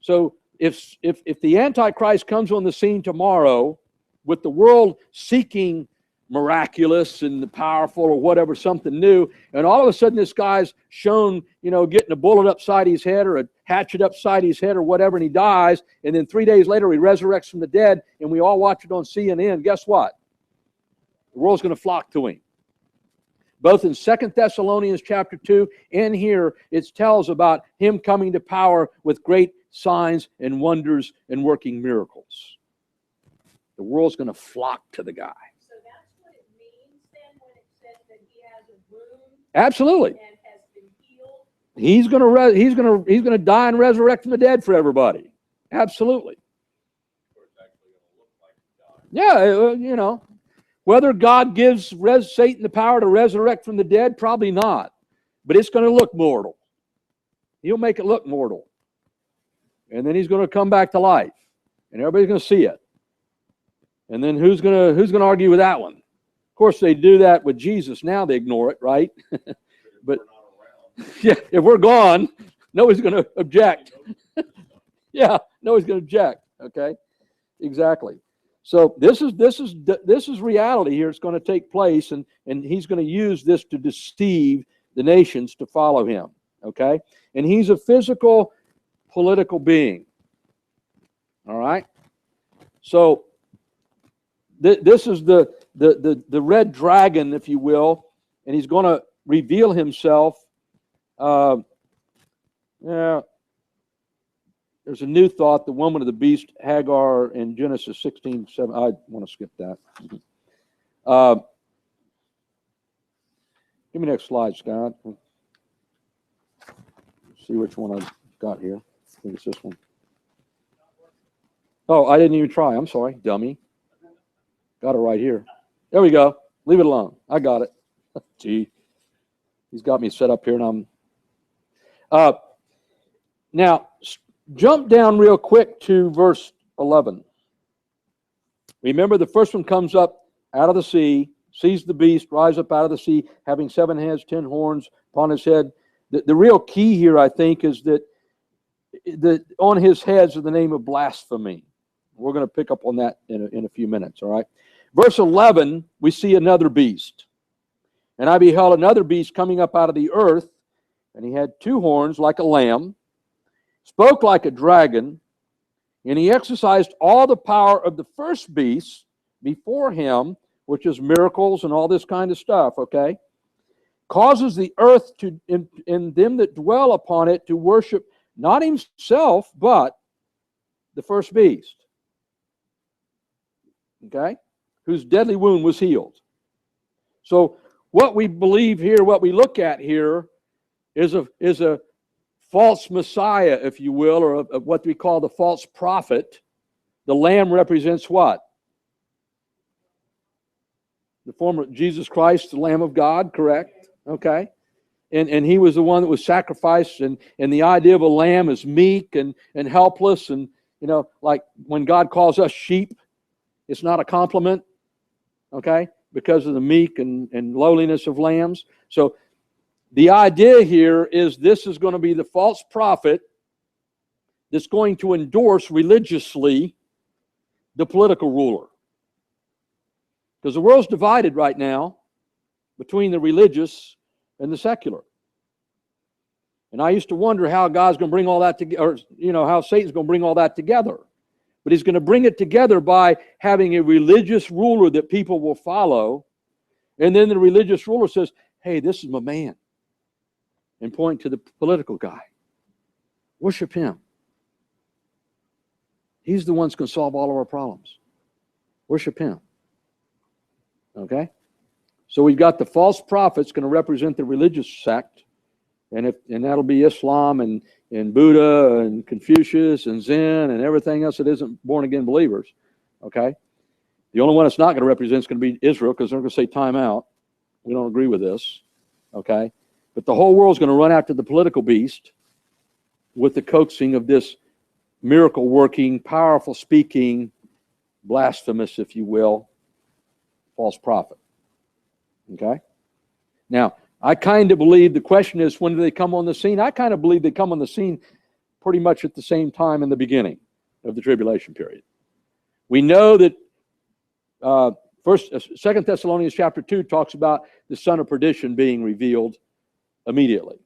So if the Antichrist comes on the scene tomorrow with the world seeking miraculous and the powerful or whatever, something new, and all of a sudden this guy's shown, you know, getting a bullet upside his head or a hatchet upside his head or whatever, and he dies, and then 3 days later he resurrects from the dead, and we all watch it on CNN, guess what? The world's going to flock to him. Both in 2 Thessalonians chapter 2 and here, it tells about him coming to power with great signs and wonders and working miracles. The world's going to flock to the guy. So that's what it means then when it says that he has a wound Absolutely. and has been healed. He's going to die and resurrect from the dead for everybody. Absolutely. Yeah, you know. Whether God gives Satan the power to resurrect from the dead, probably not. But it's going to look mortal. He'll make it look mortal. And then he's going to come back to life. And everybody's going to see it. And then who's going to argue with that one? Of course, they do that with Jesus. Now they ignore it, right? But yeah, if we're gone, nobody's going to object. Yeah, nobody's going to object. Okay, exactly. So this is reality here. It's going to take place, and he's going to use this to deceive the nations to follow him. Okay, and he's a physical, political being. All right. So this is the red dragon, if you will, and he's going to reveal himself. Yeah. There's a new thought, the woman of the beast, Hagar, in Genesis 16:7. I want to skip that. Give me the next slide, Scott. See which one I've got here. I think it's this one. Oh, I didn't even try. I'm sorry, dummy. Got it right here. There we go. Leave it alone. I got it. Gee, he's got me set up here, and I'm... Now, jump down real quick to verse 11. Remember, the first one comes up out of the sea, sees the beast, rise up out of the sea, having 7 heads, 10 horns upon his head. The real key here, I think, is that on his heads is the name of blasphemy. We're going to pick up on that in a few minutes, all right? Verse 11, we see another beast. And I beheld another beast coming up out of the earth, and he had 2 horns like a lamb, spoke like a dragon, and he exercised all the power of the first beast before him, which is miracles and all this kind of stuff, okay? Causes the earth to, and them that dwell upon it, to worship not himself, but the first beast, okay? Whose deadly wound was healed. So what we believe here, what we look at here, is a false Messiah, if you will, or what we call the false prophet. The lamb represents what? The form of Jesus Christ, the Lamb of God, correct? Okay. And he was the one that was sacrificed, and the idea of a lamb is meek and helpless, and, you know, like when God calls us sheep, it's not a compliment, okay, because of the meek and lowliness of lambs. So the idea here is this is going to be the false prophet that's going to endorse religiously the political ruler. Because the world's divided right now between the religious and the secular. And I used to wonder how God's going to bring all that together, or, you know, how Satan's going to bring all that together. But he's going to bring it together by having a religious ruler that people will follow. And then the religious ruler says, hey, this is my man. And point to the political guy. Worship him. He's the one that's going to solve all of our problems. Worship him. Okay? So we've got the false prophets going to represent the religious sect, and that'll be Islam and Buddha and Confucius and Zen and everything else that isn't born-again believers. Okay? The only one that's not going to represent is going to be Israel, because they're going to say time out. We don't agree with this. Okay? But the whole world's going to run after the political beast with the coaxing of this miracle-working, powerful speaking, blasphemous, if you will, false prophet. Okay? Now, I kind of believe the question is, when do they come on the scene? I kind of believe they come on the scene pretty much at the same time in the beginning of the tribulation period. We know that Second Thessalonians chapter 2 talks about the son of perdition being revealed immediately.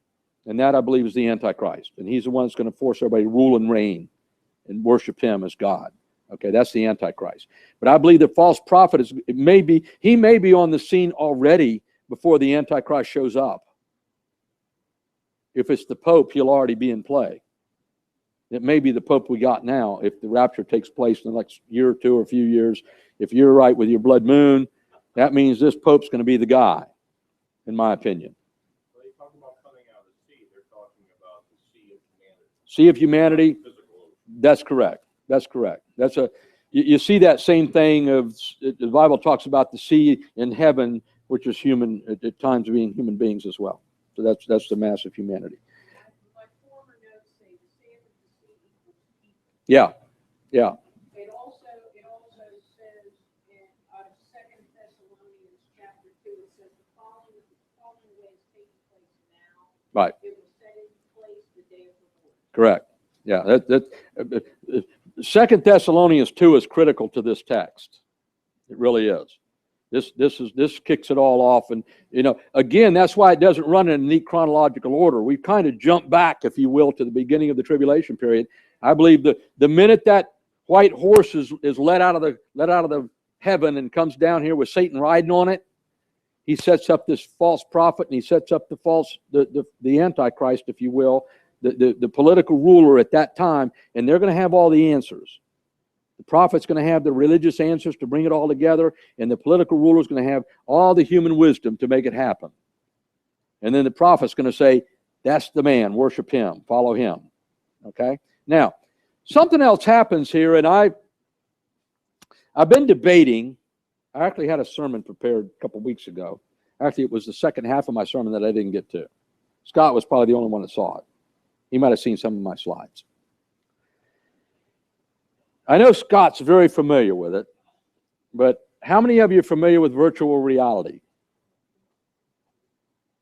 And that, I believe, is the Antichrist. And he's the one that's going to force everybody to rule and reign and worship him as God. Okay, that's the Antichrist. But I believe the false prophet he may be on the scene already before the Antichrist shows up. If it's the Pope, he'll already be in play. It may be the Pope we got now if the rapture takes place in the next year or two or a few years. If you're right with your blood moon, that means this Pope's going to be the guy, in my opinion. When they talk about coming out of the sea, they're talking about the sea of humanity. Sea of humanity, that's correct. That's correct. You see that same thing of, the Bible talks about the sea in heaven, which is human, at times being human beings as well. So that's the mass of humanity. My former notes say the sand of the sea equals people. Yeah, yeah. It also says in Second Thessalonians chapter 2, it says the following way is taking place now. Right. It was set in place the day of the Lord. Correct. Yeah. Second Thessalonians 2 is critical to this text. It really is. This kicks it all off, and again, that's why it doesn't run in a neat chronological order. We've kind of jumped back, if you will, to the beginning of the tribulation period. I believe the minute that white horse is let out of the heaven and comes down here with Satan riding on it, he sets up this false prophet, and he sets up the Antichrist, if you will, the political ruler at that time, and they're going to have all the answers. The prophet's going to have the religious answers to bring it all together, and the political ruler's going to have all the human wisdom to make it happen. And then the prophet's going to say, that's the man, worship him, follow him. Okay? Now, something else happens here, and I've been debating. I actually had a sermon prepared a couple weeks ago. Actually, it was the second half of my sermon that I didn't get to. Scott was probably the only one that saw it. He might have seen some of my slides. I know Scott's very familiar with it, but how many of you are familiar with virtual reality?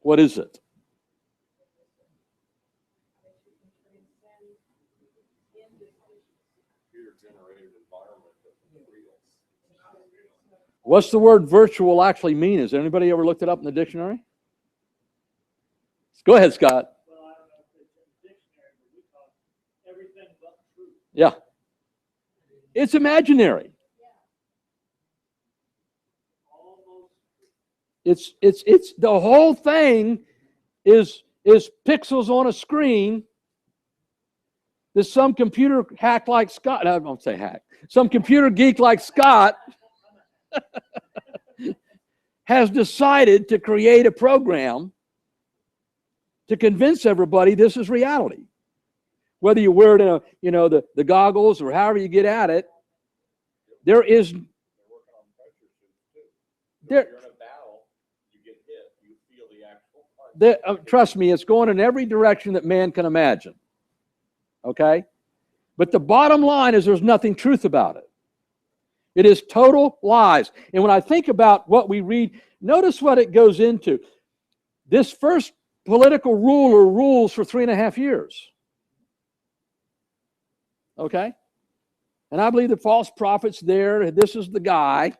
What is it? What's the word virtual actually mean? Has anybody ever looked it up in the dictionary? Go ahead, Scott. Well, I don't know if it's in the dictionary, but we talk everything but truth. Yeah. It's imaginary. It's the whole thing is pixels on a screen that some computer hack like Scott, I don't say hack, some computer geek like Scott has decided to create a program to convince everybody this is reality. Whether you wear it in the goggles or however you get at it, there is. They're working on pressure suits too. So if you're in a battle, you get hit, you feel the actual punch. Trust me, it's going in every direction that man can imagine. Okay? But the bottom line is there's nothing truth about it. It is total lies. And when I think about what we read, notice what it goes into. This first political ruler rules for 3.5 years. Okay? And I believe the false prophet's there. This is the guy.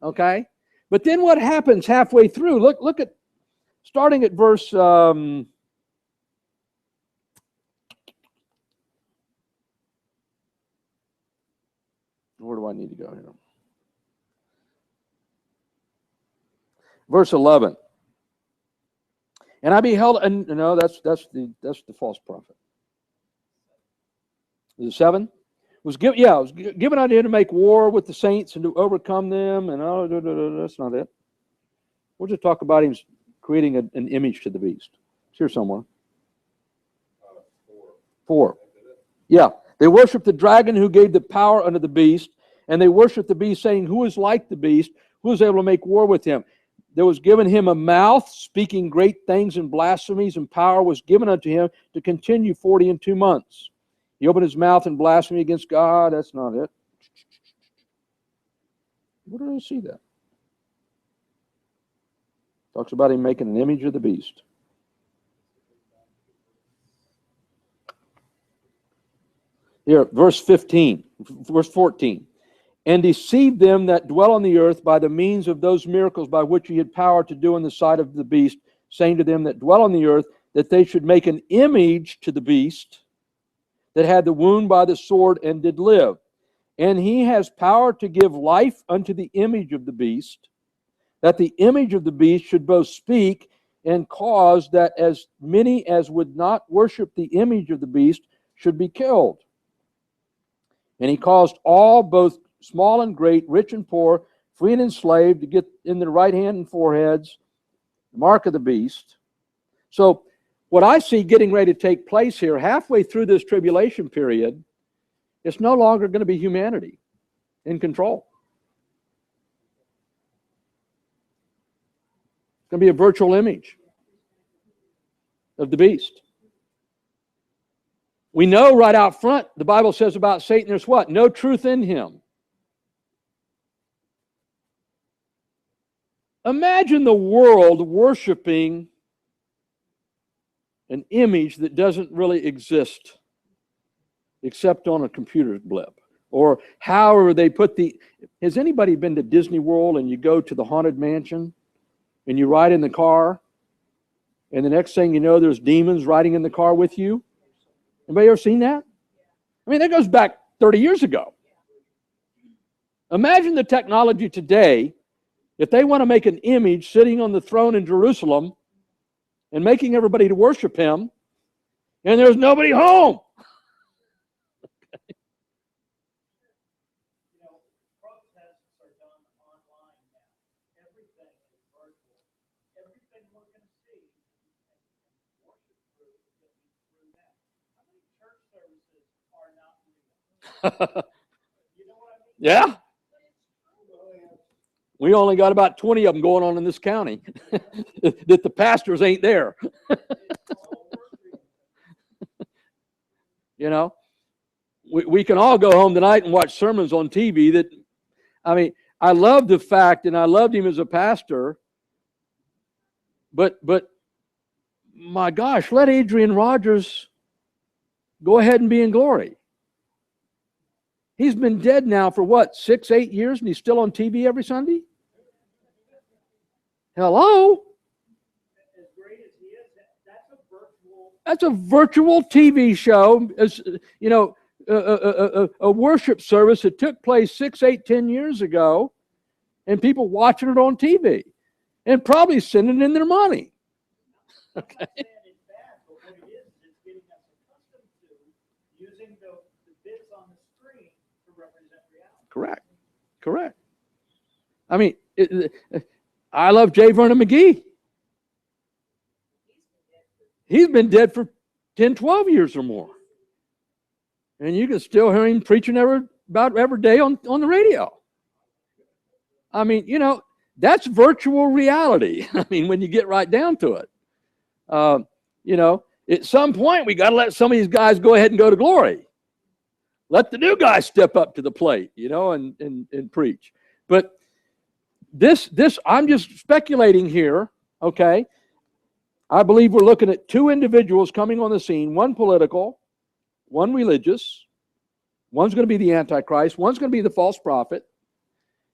Okay? But then what happens halfway through? Look at, starting at verse, where do I need to go here? Verse 11. And I beheld, and no, that's the false prophet. Is it 7? Was given unto him to make war with the saints and to overcome them, and that's not it. We'll just talk about him creating an image to the beast. It's here somewhere. 4. Yeah. They worshiped the dragon who gave the power unto the beast, and they worshiped the beast, saying, who is like the beast? Who is able to make war with him? There was given him a mouth, speaking great things and blasphemies, and power was given unto him to continue 42 months. He opened his mouth in blasphemy against God. That's not it. Where did I see that? Talks about him making an image of the beast. Here, verse 14. And deceived them that dwell on the earth by the means of those miracles by which he had power to do in the sight of the beast, saying to them that dwell on the earth, that they should make an image to the beast that had the wound by the sword and did live. And he has power to give life unto the image of the beast, that the image of the beast should both speak and cause that as many as would not worship the image of the beast should be killed. And he caused all, both small and great, rich and poor, free and enslaved, to get in their right hand and foreheads the mark of the beast. So what I see getting ready to take place here, halfway through this tribulation period, it's no longer going to be humanity in control. It's going to be a virtual image of the beast. We know right out front, the Bible says about Satan, there's what? No truth in him. Imagine the world worshiping an image that doesn't really exist except on a computer blip. Or however they put the... Has anybody been to Disney World and you go to the Haunted Mansion and you ride in the car and the next thing you know there's demons riding in the car with you? Anybody ever seen that? I mean, that goes back 30 years ago. Imagine the technology today, if they want to make an image sitting on the throne in Jerusalem and making everybody to worship him, and there's nobody home. You know, protests are done online now. Everything is virtual. Everything we're going to see and worship through is going to be through that. How many church services are not real? You know what I mean? Yeah. We only got about 20 of them going on in this county that the pastors ain't there. You know, we can all go home tonight and watch sermons on TV that, I mean, I love the fact, and I loved him as a pastor, but my gosh, let Adrian Rogers go ahead and be in glory. He's been dead now for what, 6, 8 years, and he's still on TV every Sunday? Hello? As great as he is, that's a virtual. That's a virtual TV show, as you know, a worship service that took place 6, 8, 10 years ago, and people watching it on TV and probably sending in their money. Okay. I'm not saying it's bad, but what it is it's getting us accustomed to using the bits on the screen to represent reality. Correct. I mean, I love J. Vernon McGee. He's been dead for 10, 12 years or more. And you can still hear him preaching about every day on the radio. I mean, you know, that's virtual reality. I mean, when you get right down to it. You know, at some point, we got to let some of these guys go ahead and go to glory. Let the new guys step up to the plate, you know, and preach. But this, I'm just speculating here, okay? I believe we're looking at two individuals coming on the scene, one political, one religious. One's going to be the Antichrist. One's going to be the false prophet.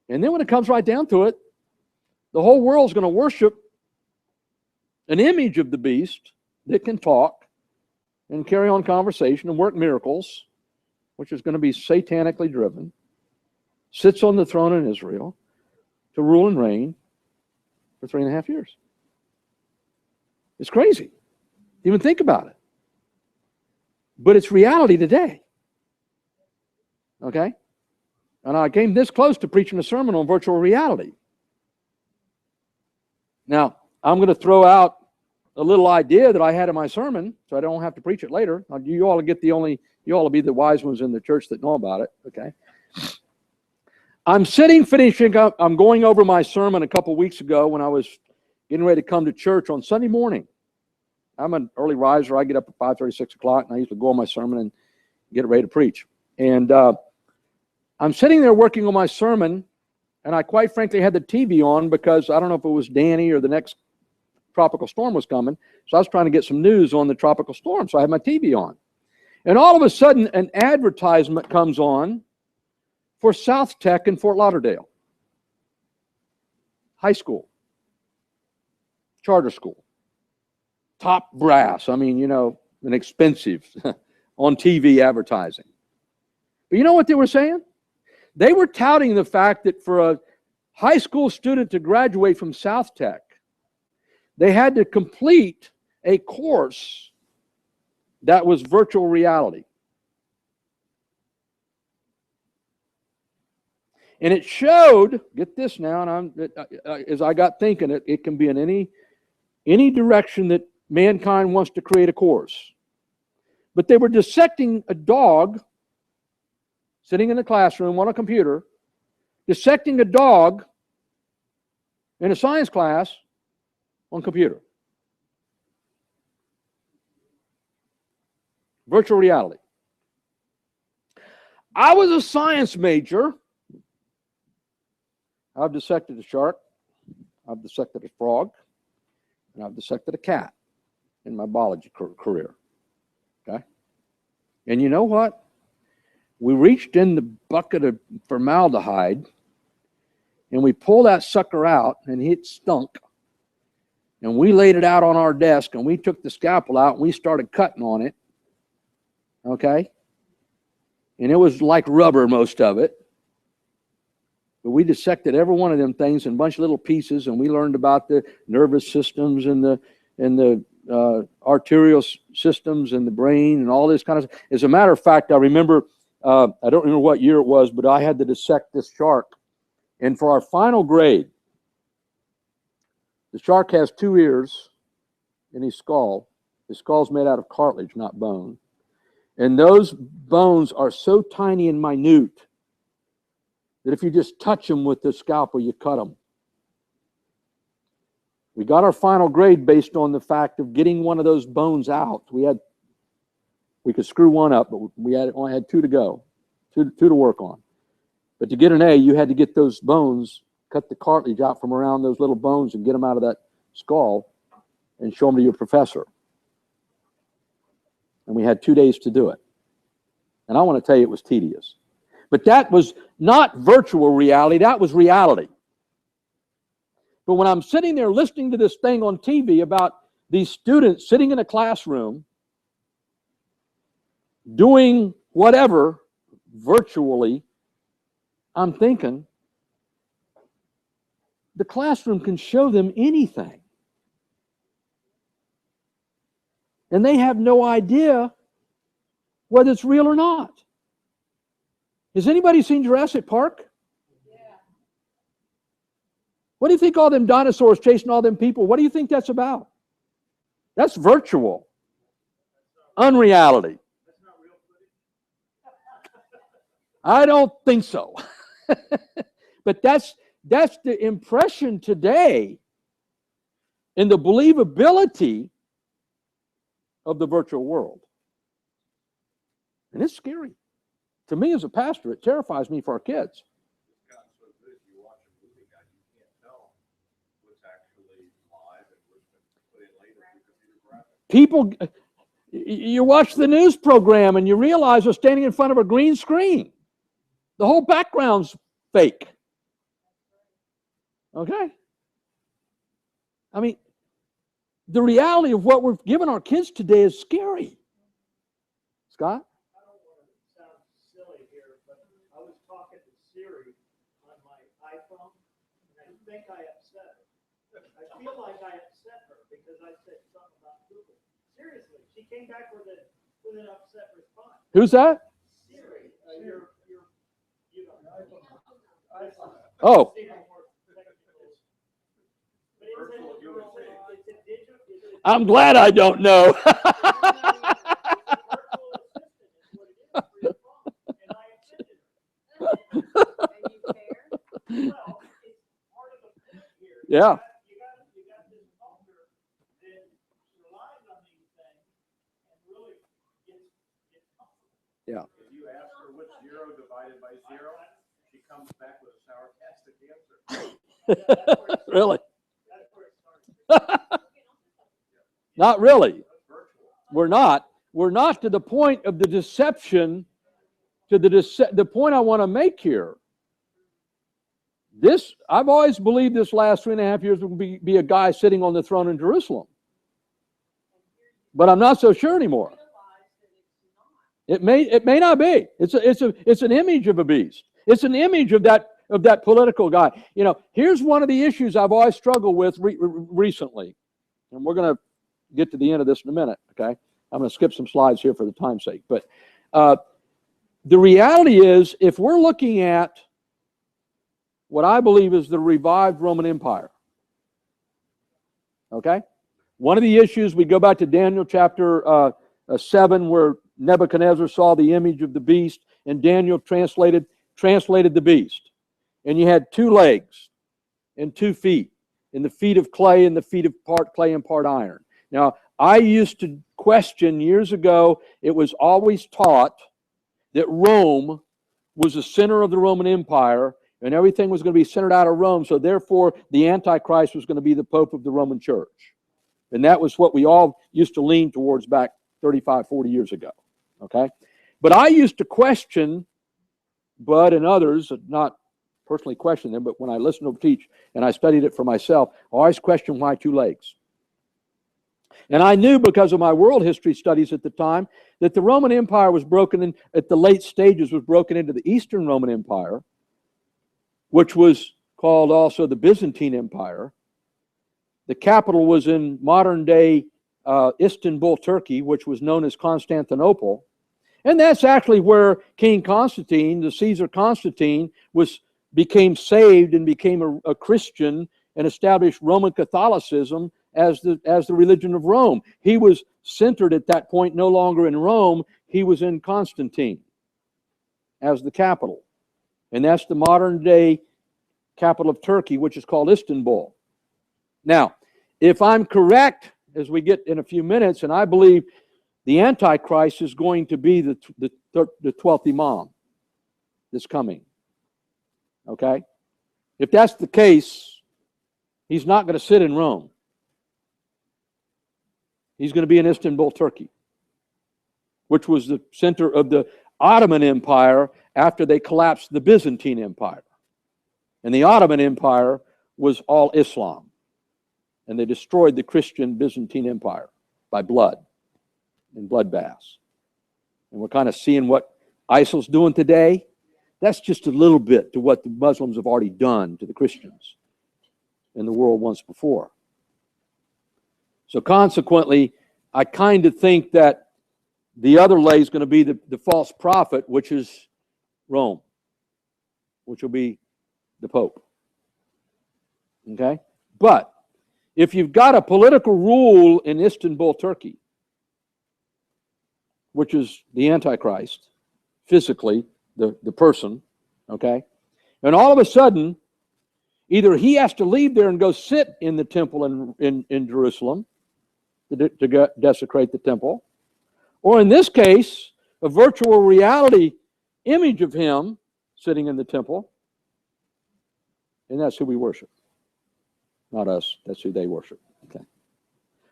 And then when it comes right down to it, the whole world's going to worship an image of the beast that can talk and carry on conversation and work miracles, which is going to be satanically driven, sits on the throne in Israel to rule and reign for 3.5 years. It's crazy. Even think about it. But it's reality today. Okay? And I came this close to preaching a sermon on virtual reality. Now, I'm going to throw out a little idea that I had in my sermon, so I don't have to preach it later. You all will be the wise ones in the church that know about it, okay? I'm finishing up, I'm going over my sermon a couple weeks ago when I was getting ready to come to church on Sunday morning. I'm an early riser. I get up at 5:30, 6 o'clock, and I usually go on my sermon and get ready to preach. And I'm sitting there working on my sermon, and I quite frankly had the TV on because I don't know if it was Danny or the next tropical storm was coming. So I was trying to get some news on the tropical storm. So I had my TV on. And all of a sudden, an advertisement comes on for South Tech in Fort Lauderdale. High school. Charter school. Top brass. I mean, you know, an expensive on TV advertising. But you know what they were saying? They were touting the fact that for a high school student to graduate from South Tech, they had to complete a course that was virtual reality. And it showed, get this now, and as I got thinking, it can be in any direction that mankind wants to create a course. But they were dissecting a dog sitting in the classroom on a computer, dissecting a dog in a science class on computer. Virtual reality. I was a science major. I've dissected a shark, I've dissected a frog, and I've dissected a cat in my biology career. Okay? And you know what? We reached in the bucket of formaldehyde and we pulled that sucker out and it stunk. And we laid it out on our desk and we took the scalpel out and we started cutting on it. Okay? And it was like rubber, most of it. But we dissected every one of them things in a bunch of little pieces, and we learned about the nervous systems and the arterial systems and the brain and all this kind of stuff. As a matter of fact, I remember, I don't remember what year it was, but I had to dissect this shark. And for our final grade, the shark has 2 ears in his skull. His skull's made out of cartilage, not bone. And those bones are so tiny and minute that if you just touch them with the scalpel, you cut them. We got our final grade based on the fact of getting one of those bones out. We could screw one up, but we only had 2 to go, two to work on. But to get an A, you had to get those bones, cut the cartilage out from around those little bones and get them out of that skull and show them to your professor. And we had 2 days to do it. And I want to tell you, it was tedious. But that was not virtual reality, that was reality. But when I'm sitting there listening to this thing on TV about these students sitting in a classroom doing whatever virtually, I'm thinking the classroom can show them anything. And they have no idea whether it's real or not. Has anybody seen Jurassic Park? Yeah. What do you think all them dinosaurs chasing all them people? What do you think that's about? That's virtual. Unreality. That's not real footage. I don't think so. But that's the impression today in the believability of the virtual world. And it's scary. To me as a pastor, it terrifies me for our kids. It's gotten so good, you watch a movie now, you can't tell what's actually live and what's been put in later through computer graphics. People, you watch the news program and you realize they're standing in front of a green screen. The whole background's fake. Okay? I mean, the reality of what we've given our kids today is scary. Scott? I don't want to sound silly here, but I was talking to Siri on my iPhone, and I think I upset her. I feel like I upset her because I said something about Google. Seriously, she came back with an upset response. Who's that? Siri, you don't know. Oh. But it's a digital. I'm glad I don't know. Yeah. You got this culture that relies on these things and really gets comfortable. Yeah. If you ask her what's 0 divided by 0, she comes back with a sarcastic answer. Really? That's where it starts. Not really. We're not. We're not to the point of the deception, to the point I want to make here. I've always believed this last 3.5 years will be a guy sitting on the throne in Jerusalem. But I'm not so sure anymore. It may not be. It's an image of a beast. It's an image of that political guy. You know, here's one of the issues I've always struggled with recently. And we're going to get to the end of this in a minute, okay? I'm going to skip some slides here for the time's sake. But the reality is, if we're looking at what I believe is the revived Roman Empire, okay? One of the issues, we go back to Daniel chapter 7, where Nebuchadnezzar saw the image of the beast, and Daniel translated the beast. And you had 2 legs and 2 feet, and the feet of clay and the feet of part clay and part iron. Now, I used to question years ago, it was always taught that Rome was the center of the Roman Empire, and everything was going to be centered out of Rome, so therefore the Antichrist was going to be the Pope of the Roman Church. And that was what we all used to lean towards back 35, 40 years ago, okay? But I used to question Bud and others, not personally question them, but when I listened to them teach and I studied it for myself, I always questioned why 2 legs. And I knew, because of my world history studies at the time, that the Roman Empire was broken in, at the late stages, was broken into the Eastern Roman Empire, which was called also the Byzantine Empire. The capital was in modern-day Istanbul, Turkey, which was known as Constantinople. And that's actually where King Constantine, the Caesar Constantine, became saved and became a Christian and established Roman Catholicism as the religion of Rome. He was centered at that point no longer in Rome, he was in Constantine as the capital. And that's the modern-day capital of Turkey, which is called Istanbul. Now, if I'm correct, as we get in a few minutes, and I believe the Antichrist is going to be the 12th Imam that's coming, okay? If that's the case, he's not going to sit in Rome. He's going to be in Istanbul, Turkey, which was the center of the Ottoman Empire after they collapsed the Byzantine Empire. And the Ottoman Empire was all Islam. And they destroyed the Christian Byzantine Empire by blood and bloodbaths. And we're kind of seeing what ISIL's doing today. That's just a little bit to what the Muslims have already done to the Christians in the world once before. So consequently, I kind of think that the other leg is going to be the false prophet, which is Rome, which will be the Pope. Okay? But if you've got a political rule in Istanbul, Turkey, which is the Antichrist, physically, the person, okay? And all of a sudden, either he has to leave there and go sit in the temple in Jerusalem to desecrate the temple, or in this case, a virtual reality image of him sitting in the temple, and that's who we worship. Not us, that's who they worship. Okay.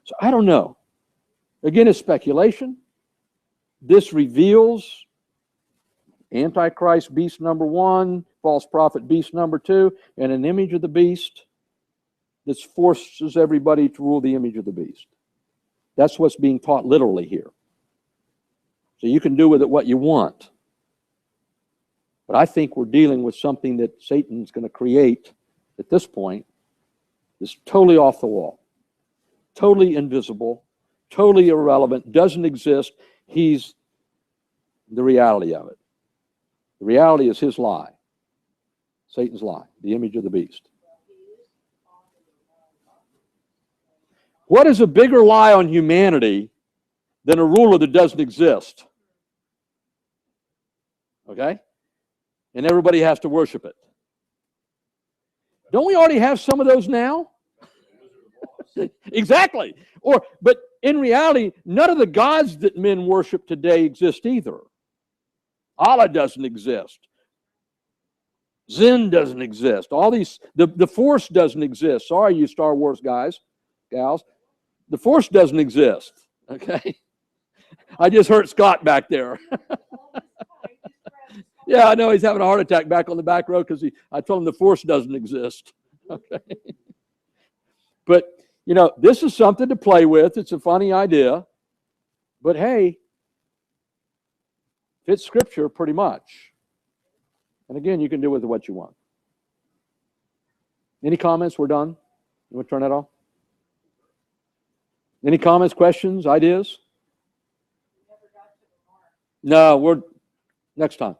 So I don't know. Again, it's speculation. This reveals Antichrist beast number 1, false prophet beast number 2, and an image of the beast that forces everybody to rule the image of the beast. That's what's being taught literally here. So you can do with it what you want. But I think we're dealing with something that Satan's going to create at this point that's totally off the wall, totally invisible, totally irrelevant, doesn't exist. He's the reality of it. The reality is his lie, Satan's lie, the image of the beast. What is a bigger lie on humanity than a ruler that doesn't exist? Okay? And everybody has to worship it. Don't we already have some of those now? Exactly. But in reality, none of the gods that men worship today exist either. Allah doesn't exist. Zen doesn't exist. All these, the Force doesn't exist. Sorry, you Star Wars guys, gals. The force doesn't exist. Okay. I just hurt Scott back there. Yeah, I know he's having a heart attack back on the back row because I told him the force doesn't exist. Okay. But, you know, this is something to play with. It's a funny idea. But hey, fits Scripture pretty much. And again, you can do with it what you want. Any comments? We're done. You want to turn that off? Any comments, questions, ideas? No, we're next time.